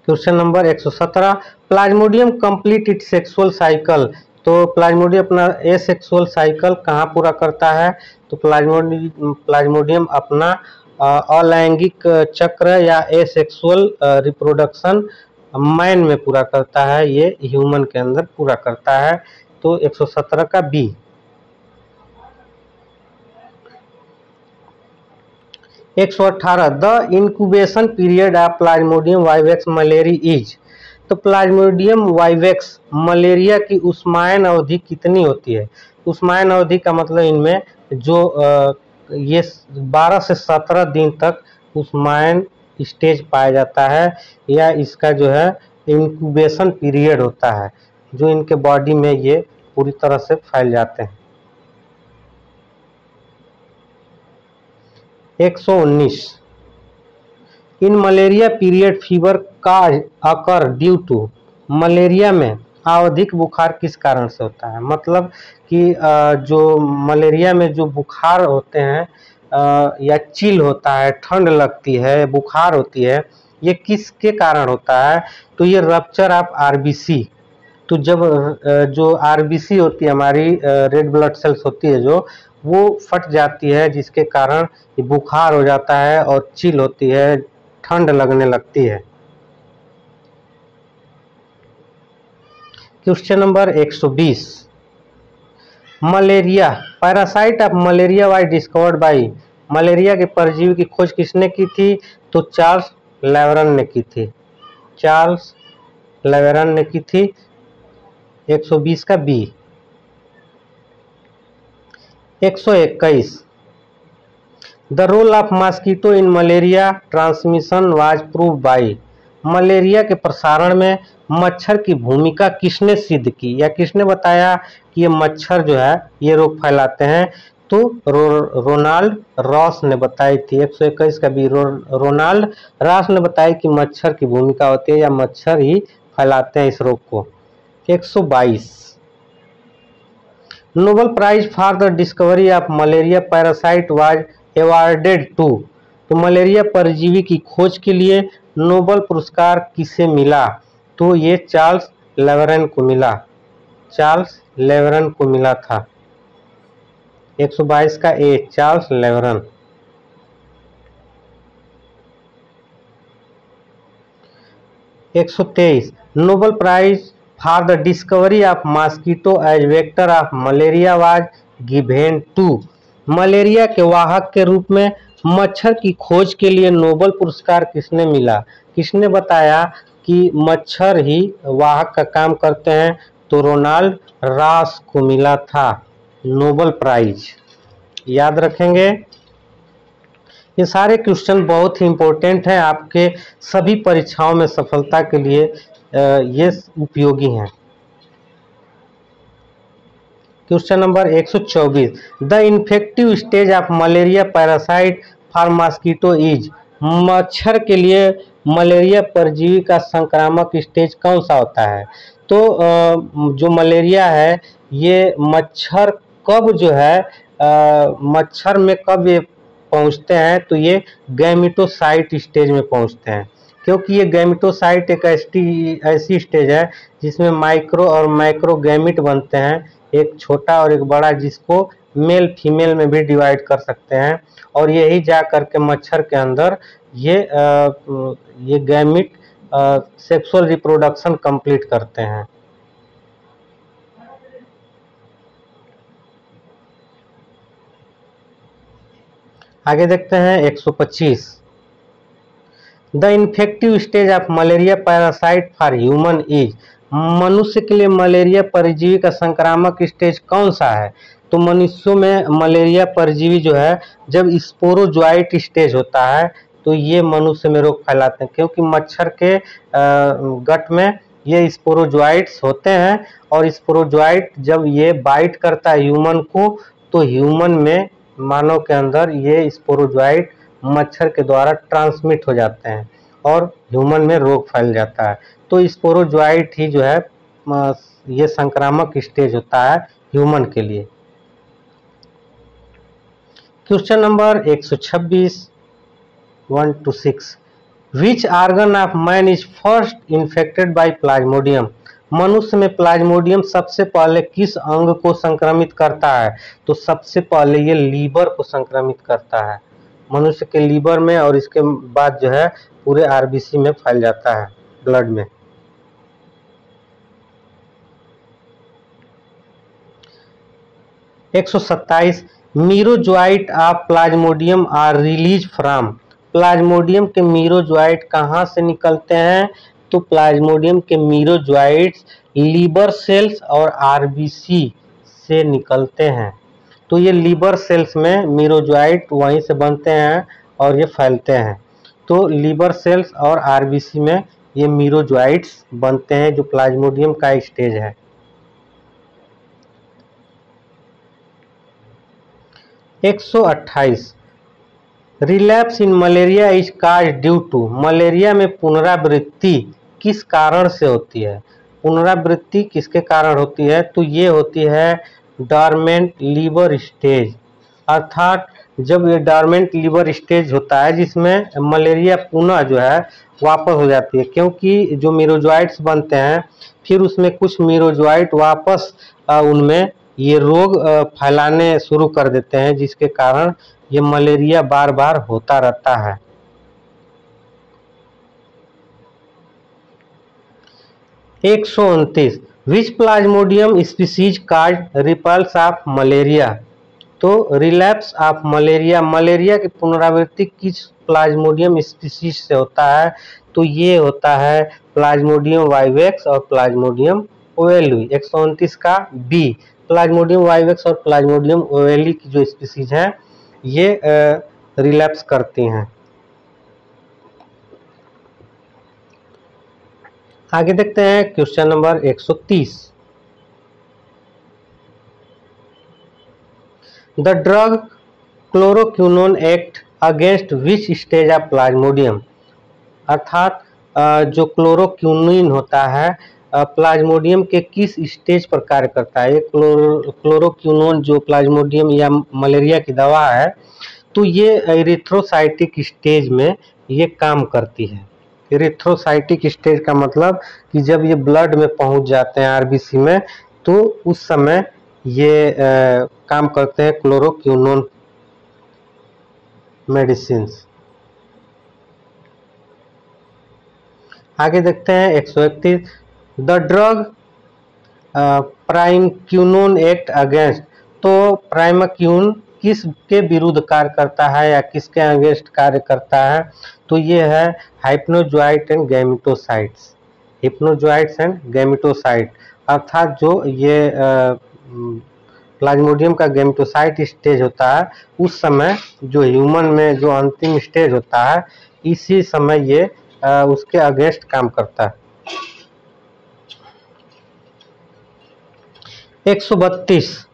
Question number 117, Plasmodium complete it's sexual cycle, तो प्लाज्मोडियम अपना एसेक्सुअल साइकिल कहाँ पूरा करता है? तो प्लाज्मोडियम अपना अलैंगिक चक्र या एसेक्सुअल रिप्रोडक्शन मैन में पूरा करता है, ये ह्यूमन के अंदर पूरा करता है। तो 117 का B. 118, the incubation period of plasmodium vivax malaria is, तो प्लाज्मोडियम वाइवेक्स मलेरिया की उष्मायन अवधि कितनी होती है? उष्मायन अवधि का मतलब इनमें जो ये 12 से 17 दिन तक उष्मायन स्टेज पाया जाता है या इसका जो है इंक्यूबेशन पीरियड होता है जो इनके बॉडी में ये पूरी तरह से फैल जाते हैं। 119, इन मलेरिया पीरियड फीवर का अकर ड्यू टू, मलेरिया में आवधिक बुखार किस कारण से होता है? मतलब कि जो मलेरिया में जो बुखार होते हैं या चिल होता है, ठंड लगती है, बुखार होती है, ये किसके कारण होता है? तो ये रप्चर ऑफ आरबीसी, तो जब जो आरबीसी होती है हमारी रेड ब्लड सेल्स होती है जो वो फट जाती है जिसके कारण ये बुखार हो जाता है और चिल होती है, ठंड लगने लगती है। Question number 120, malaria parasite of malaria was discovered by, malaria के परजीवी की खोज किसने की थी? तो चार्ल्स लेवरन ने की थी, चार्ल्स लेवरन ने की थी। 120 का B. 121, the role of mosquito in malaria transmission was proved by, malaria के प्रसारण में मच्छर की भूमिका किसने सिद्ध की या किसने बताया कि ये मच्छर जो है ये रोग फैलाते हैं? तो रोनाल्ड रॉस ने बताई थी। 121 का भी रोनाल्ड रॉस ने बताया कि मच्छर की भूमिका होती है या मच्छर ही फैलाते हैं इस रोग को। 122, Nobel prize for the discovery of malaria parasite was awarded to, तो मलेरिया परजीवी की खोज के लिए नोबेल पुरस्कार किसे मिला? तो ये चार्ल्स लेवरन को मिला, चार्ल्स लेवरन को मिला था। 122 का A, Charles Laveran. 123, Nobel prize for the discovery of mosquito as vector of malaria was given to, malaria के वाहक के रूप में मच्छर की खोज के लिए नोबेल पुरस्कार किसने मिला? किसने बताया कि मच्छर ही वाहक का काम करते हैं? तो रोनाल्ड रॉस को मिला था नोबेल प्राइज। याद रखेंगे। ये सारे क्वेश्चन बहुत ही इम्पोर्टेंट हैं, आपके सभी परीक्षाओं में सफलता के लिए ये उपयोगी हैं। Question number 124, the infective stage of malaria parasite for mosquito is, मच्छर के लिए मलेरिया परजीवी का संक्रामक स्टेज कौन सा होता है? तो जो मलेरिया है ये मच्छर कब जो है मच्छर में कब ये पहुंचते हैं? तो ये गैमिटोसाइट स्टेज में पहुंचते हैं, क्योंकि ये गैमिटोसाइट एक ऐसी स्टेज है जिसमें माइक्रो और मैक्रो गैमिट बनते हैं, एक छोटा और एक बड़ा, जिसको मेल फीमेल में भी डिवाइड कर सकते हैं। और यही जा करके मच्छर के अंदर ये गैमिट सेक्सुअल रिप्रोडक्शन कंप्लीट करते हैं। आगे देखते हैं 125, the infective stage of malaria parasite for human is, मनुष्य के लिए मलेरिया परजीवी का संक्रामक स्टेज कौन सा है? तो मनुष्यों में मलेरिया परजीवी जो है जब स्पोरोजोइट स्टेज होता है तो ये मनुष्य में रोग फैलाते हैं, क्योंकि मच्छर के गट में ये स्पोरोजोइट्स होते हैं, और स्पोरोजोइट जब ये बाइट करता है ह्यूमन को तो ह्यूमन में, मानव के अंदर ये स्पोरोजोइट मच्छर के द्वारा ट्रांसमिट हो जाते हैं और ह्यूमन में रोग फैल जाता है। तो स्पोरोजोइट ही जो है ये संक्रामक स्टेज होता है ह्यूमन के लिए। Question number 126, 1 to 6, which organ of man is first infected by plasmodium, मनुष्य में प्लाज्मोडियम सबसे पहले किस अंग को संक्रमित करता है? तो सबसे पहले ये लीवर को संक्रमित करता है, मनुष्य के लीवर में, और इसके बाद जो है पूरे आरबीसी में फैल जाता है, ब्लड में। एक 127, merozoite of plasmodium are release from, plasmodium के मीरोजोइट कहाँ से निकलते हैं? तो प्लाज्मोडियम के मीरोजोइट्स लीवर सेल्स और आरबीसी से निकलते हैं। तो ये लीवर सेल्स में मीरोजोइट वहीं से बनते हैं और ये फैलते हैं। तो लीवर सेल्स और आरबीसी में ये मीरोजोइट्स बनते हैं, जो प्लाज्मोडियम का स्टेज है। 128, relapse in malaria is cause due to, malaria में पुनरावृत्ति किस कारण से होती है? पुनरावृत्ति किसके कारण होती है? तो ये होती है डॉर्मेंट लीवर स्टेज, अर्थात जब ये डॉर्मेंट लीवर स्टेज होता है जिसमें मलेरिया पुनः जो है वापस हो जाती है, क्योंकि जो मीरोजोइट्स बनते हैं फिर उसमें कुछ मीरोजोइट वापस उनमें ये रोग फैलाने शुरू कर देते हैं, जिसके कारण ये मलेरिया बार बार होता रहता है। 129, which plasmodium species cause relapse of malaria, तो रिलैप्स ऑफ मलेरिया, मलेरिया की पुनरावृत्ति किस प्लाज्मोडियम स्पीसीज से होता है? तो ये होता है प्लाज्मोडियम वाइवेक्स और प्लाज्मोडियम ओवेली। 129 का बी, प्लाज्मोडियम वाइवेक्स और प्लाज्मोडियम ओवेली की जो स्पीसीज हैं ये रिलैप्स करती हैं। आगे देखते हैं question number 130, the drug chloroquinone act against which stage of plasmodium, अर्थात जो क्लोरोक्विनिन होता है प्लाज्मोडियम के किस स्टेज पर कार्य करता है? ये क्लोरोक्विनोन जो प्लाज्मोडियम या मलेरिया की दवा है तो ये एरिथ्रोसाइटिक स्टेज में ये काम करती है। एरिथ्रोसाइटिक स्टेज का मतलब कि जब ये ब्लड में पहुंच जाते हैं आरबीसी में तो उस समय ये काम करते हैं क्लोरोक्विनोन मेडिसिन्स। आगे देखते हैं 131, द ड्रग प्राइमक्विनोन एक्ट अगेंस्ट, तो प्राइमक्विन किसके विरुद्ध कार्य करता है या किसके अगेंस्ट कार्य करता है? तो ये है हाइप्नोजोइट एंड गैमिटोसाइट्स, हिप्नोजोइट्स एंड गैमिटोसाइट, अर्थात जो ये प्लाज्मोडियम का गैमेटोसाइट स्टेज होता है, उस समय जो ह्यूमन में जो अंतिम स्टेज होता है, इसी समय ये उसके अगेंस्ट काम करता है। 132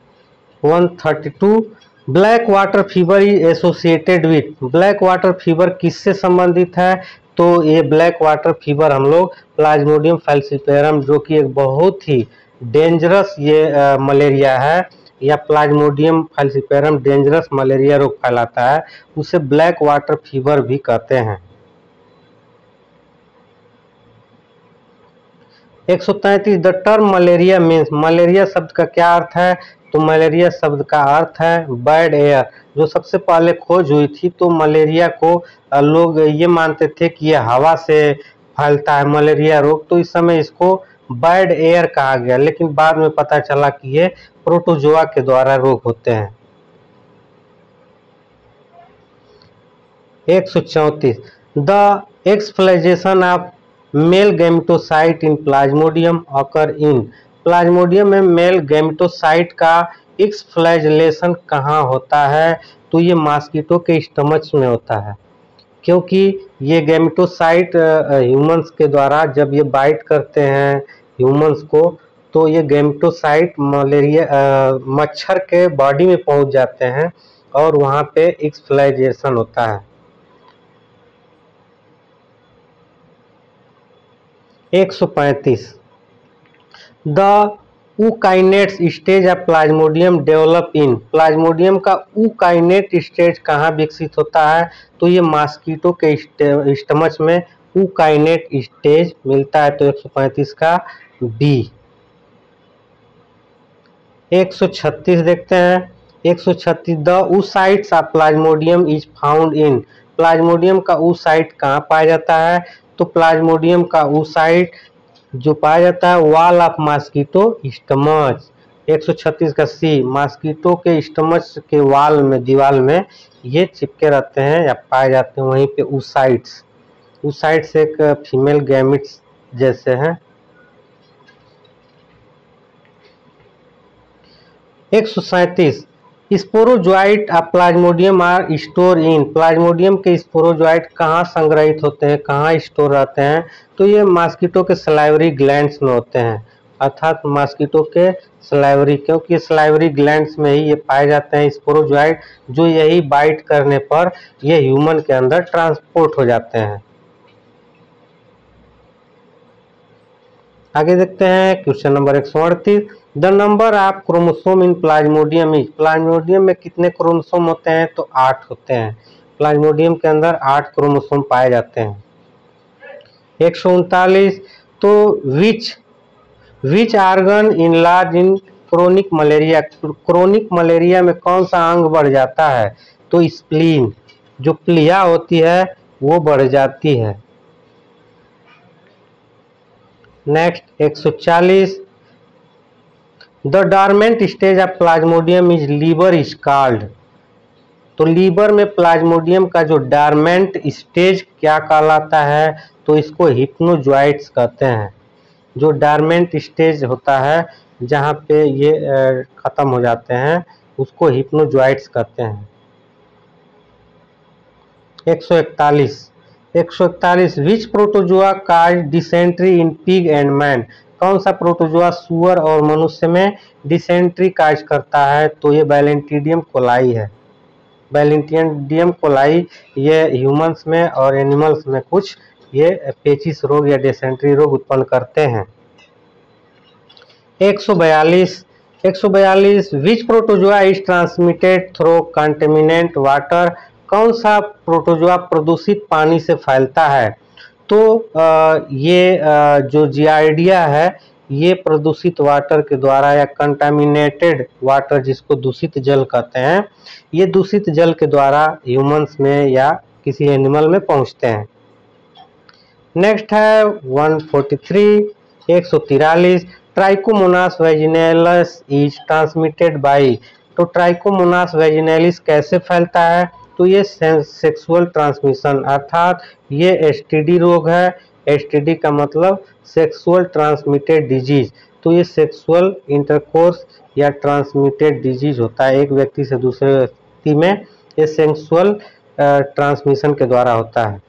black water fever is associated with. Black water fever किससे संबंधित है? तो ये ब्लैक वाटर फीवर हम लोग प्लाज्मोडियम फैल्सिपेरम, जो कि एक बहुत ही डेंजरस ये मलेरिया है, या प्लाज्मोडियम फैल्सिपेरम डेंजरस मलेरिया रोग फैलाता है, उसे ब्लैक वाटर फीवर भी कहते हैं। 133 the term malaria means. Malaria शब्द का क्या अर्थ है? तो मलेरिया शब्द का अर्थ है बैड एयर। जो सबसे पहले खोज हुई थी, तो मलेरिया को लोग ये मानते थे कि यह हवा से फैलता है मलेरिया रोग, तो इस समय इसको बैड एयर कहा गया, लेकिन बाद में पता चला कि ये प्रोटोजोआ के द्वारा रोग होते हैं। 134 the exflagellation of male gametocyte in plasmodium occur in. Plasmodium में मेल गैमेटोसाइट का एक्सफ्लैजेशन कहाँ होता है? तो ये मॉस्किटो के स्टमच में होता है, क्योंकि ये गैमेटोसाइट ह्यूमंस के द्वारा जब ये बाइट करते हैं ह्यूमंस को, तो ये गैमेटोसाइट मलेरिया मच्छर के बॉडी में पहुंच जाते हैं और वहाँ पे एक्सफ्लैजेशन होता है। 135 the ookinetes stage of plasmodium develop in. Plasmodium का ऊकाइनेट स्टेज कहाँ विकसित होता है? तो ये मॉस्किटो के स्टमच में ऊकाइनेट स्टेज मिलता है, तो 135 का बी। 136 देखते हैं। 136 the oocytes of plasmodium is found in. Plasmodium का oocyte कहाँ पाया जाता है? तो प्लाज्मोडियम का oocyte जो पाया जाता है वॉल ऑफ मॉस्किटो स्टमच। 136 का सी, मॉस्किटो के स्टमच के वॉल में, दीवार में ये चिपके रहते हैं या पाए जाते हैं, वहीं पे oocytes। oocytes एक फीमेल गैमेट्स जैसे हैं। 137 sporozoite of plasmodium are store in. Plasmodium के स्पोरोजोइट कहाँ संग्रहित होते हैं, कहाँ स्टोर रहते हैं? तो ये मॉस्किटो के सलाइवरी ग्लैंड्स में होते हैं, अर्थात मॉस्किटो के सलाइवरी, क्योंकि सलाइवरी ग्लैंड्स में ही ये पाए जाते हैं स्पोरोजोइट, जो यही बाइट करने पर ये ह्यूमन के अंदर ट्रांसपोर्ट हो जाते हैं। आगे देखते हैं question number 138 the number of chromosome in Plasmodium is. Plasmodium में कितने क्रोमोसोम होते हैं? तो 8 होते हैं। प्लाज्मोडियम के अंदर 8 क्रोमोसोम पाए जाते हैं। 139 तो which organ enlarge in chronic malaria. Chronic malaria में कौन सा अंग बढ़ जाता है? तो स्प्लीन, जो प्लीहा होती है वो बढ़ जाती है। Next 140 the dormant stage of plasmodium is liver is called. तो लीवर में प्लाज्मोडियम का जो डॉर्मेंट स्टेज क्या कहलाता है? तो इसको हिप्नोजोइट्स कहते हैं। जो डॉर्मेंट स्टेज होता है जहाँ पे ये खत्म हो जाते हैं, उसको हिप्नोजोइट्स कहते हैं। 141 which protozoa cause dysentery in pig and man. कौन सा प्रोटोजोआ सुअर और मनुष्य में डिसेंट्री काज करता है? तो ये बैलेंटिडियम कोलाई है। बैलेंटिडियम कोलाई ये ह्यूमंस में और एनिमल्स में कुछ ये पेचिस रोग या डिसेंट्री रोग उत्पन्न करते हैं। 142 which protozoa is transmitted through contaminant water. कौन सा प्रोटोजोआ प्रदूषित पानी से फैलता है? तो ये जो जियार्डिया है, ये प्रदूषित वाटर के द्वारा या कंटामिनेटेड वाटर, जिसको दूषित जल कहते हैं, ये दूषित जल के द्वारा ह्यूमंस में या किसी एनिमल में पहुंचते हैं। नेक्स्ट है 143 ट्राइकोमोनास वैजिनैलिस इज ट्रांसमिटेड बाय। तो ट्राइकोमोनास वैजिनैलिस कैसे फैलता है? तो ये सेक्सुअल ट्रांसमिशन, अर्थात ये एसटीडी रोग है। एसटीडी का मतलब सेक्सुअल ट्रांसमिटेड डिजीज। तो ये सेक्सुअल इंटरकोर्स या ट्रांसमिटेड डिजीज होता है, एक व्यक्ति से दूसरे व्यक्ति में ये सेक्सुअल ट्रांसमिशन के द्वारा होता है।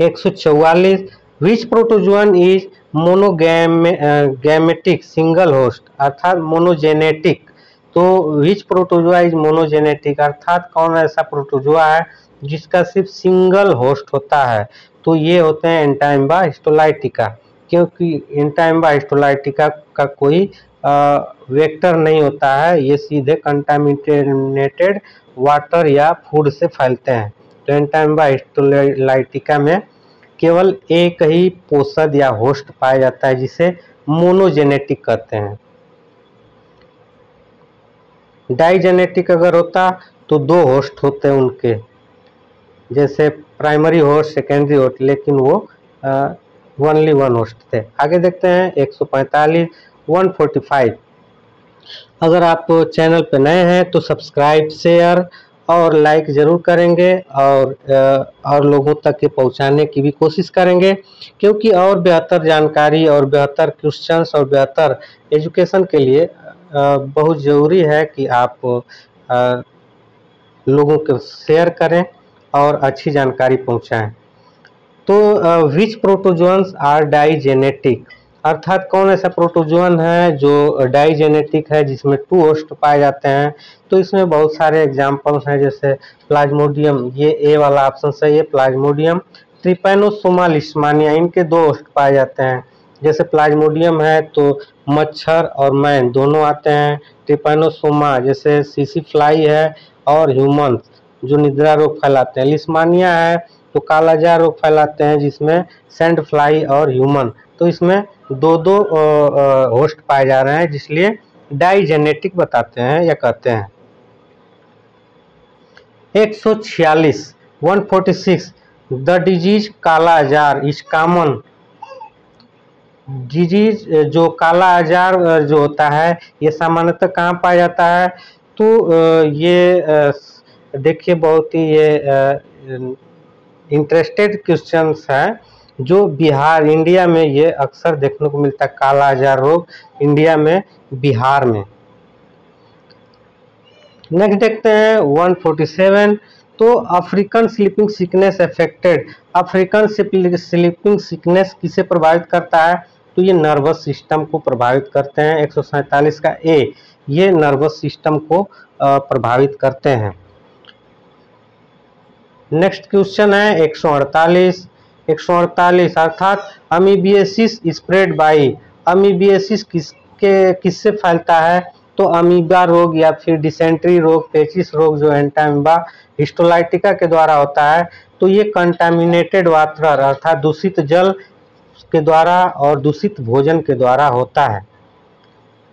144 विच प्रोटोजोअन इज मोनोगैमेटिक सिंगल होस्ट अर्थात मोनोजेनेटिक। तो विच प्रोटोजोआ इज मोनोजेनेटिक अर्थात कौन ऐसा प्रोटोजोआ है जिसका सिर्फ सिंगल होस्ट होता है। तो ये होते हैं एंटाइम्बा हिस्टोलाइटिका, क्योंकि एंटाइम्बा हिस्टोलाइटिका का कोई वेक्टर नहीं होता है, ये सीधे कंटामिनेटेड वाटर या फूड से फैलते हैं। तो एंटाइम्बा हिस्टोलाइटिका में केवल एक ही पोषद या होस्ट पाया जाता है जिसे मोनोजेनेटिक कहते हैं। डाइजेनेटिक अगर होता तो दो होस्ट होते उनके, जैसे प्राइमरी होस्ट सेकेंडरी होस्ट, लेकिन वो ओनली वन होस्ट थे। आगे देखते हैं 145 145। अगर आप चैनल पे नए हैं तो सब्सक्राइब शेयर और लाइक ज़रूर करेंगे और लोगों तक के पहुंचाने की भी कोशिश करेंगे, क्योंकि और बेहतर जानकारी और बेहतर क्वेश्चंस और बेहतर एजुकेशन के लिए बहुत ज़रूरी है कि आप लोगों को शेयर करें और अच्छी जानकारी पहुंचाएं। तो विच प्रोटोजोअन्स आर डाइजेनेटिक अर्थात कौन ऐसा प्रोटोजोअन है जो डाइजेनेटिक है जिसमें टू होस्ट पाए जाते हैं। तो इसमें बहुत सारे एग्जांपल्स हैं, जैसे प्लाज्मोडियम, ये ए वाला ऑप्शन सही है, प्लाज्मोडियम। ट्रिपैनोसोमा लिशमानिया, इनके दो होस्ट पाए जाते हैं। जैसे प्लाज्मोडियम है तो मच्छर और मैन दोनों आते हैं। ट्रिपैनोसोमा जैसे सीसी फ्लाई है और ह्यूमन जो निद्रा रोग फैलाते हैं। लिशमानिया है तो कालाजार रोग फैलाते हैं जिसमें सैंड फ्लाई और ह्यूमन। तो इसमें दो होस्ट पाए जा रहे हैं, जिसलिए डाइजेनेटिक बताते हैं या कहते हैं। 146 146 द डिजीज काला आजार इज कॉमन। डिजीज जो काला आजार जो होता है ये सामान्यतः कहाँ पाया जाता है। तो ये देखिए बहुत ही ये इंटरेस्टेड क्वेश्चंस है जो बिहार इंडिया में ये अक्सर देखने को मिलता है। काला आजार रोग इंडिया में बिहार में। नेक्स्ट देखते हैं 147। तो African sleeping sickness affected, African sleeping sickness किसे प्रभावित करता है। तो ये नर्वस सिस्टम को प्रभावित करते हैं। 147 का ए, ये नर्वस सिस्टम को प्रभावित करते हैं। नेक्स्ट क्वेश्चन है 148 148 अर्थात अमीबियासिस स्प्रेड बाई, अमीबियासिस किससे फैलता है। तो अमीबा रोग या फिर डिसेंट्री रोग, पेचिस रोग जो एंटाइम्बा हिस्टोलाइटिका के द्वारा होता है। तो ये कंटामिनेटेड वाटर अर्थात दूषित जल के द्वारा और दूषित भोजन के द्वारा होता है।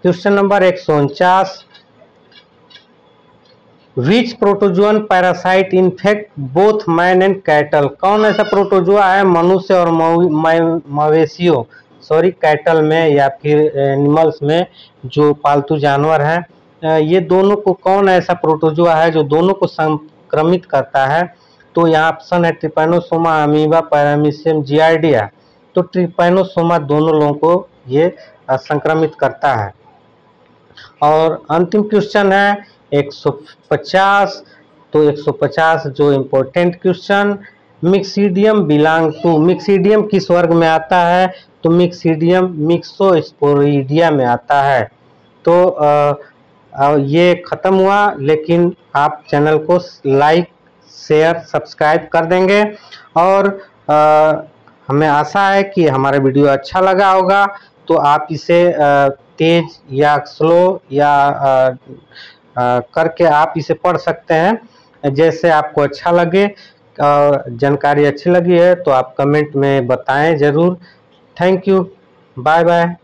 Question number 149 which protozoan parasite infect both man and cattle. कौन ऐसा प्रोटोजोआ है मनुष्य और मवेशियों, सॉरी कैटल में या फिर एनिमल्स में जो पालतू जानवर हैं, ये दोनों को कौन ऐसा प्रोटोजोआ है जो दोनों को संक्रमित करता है। तो यहाँ ऑप्शन है ट्रिपैनोसोमा, अमीबा, पैरामीशियम, जियार्डिया। तो ट्रिपैनोसोमा दोनों लोगों को ये संक्रमित करता है। और अंतिम क्वेश्चन है 150। तो 150 जो इम्पोर्टेंट क्वेश्चन, मिक्सीडियम बिलोंग टू, मिक्सीडियम किस वर्ग में आता है। तो मिक्सीडियम मिक्सोस्पोरिडिया में आता है। तो ये ख़त्म हुआ, लेकिन आप चैनल को लाइक शेयर सब्सक्राइब कर देंगे और हमें आशा है कि हमारा वीडियो अच्छा लगा होगा। तो आप इसे तेज या स्लो या करके आप इसे पढ़ सकते हैं, जैसे आपको अच्छा लगे। और जानकारी अच्छी लगी है तो आप कमेंट में बताएं ज़रूर। Thank you, bye bye.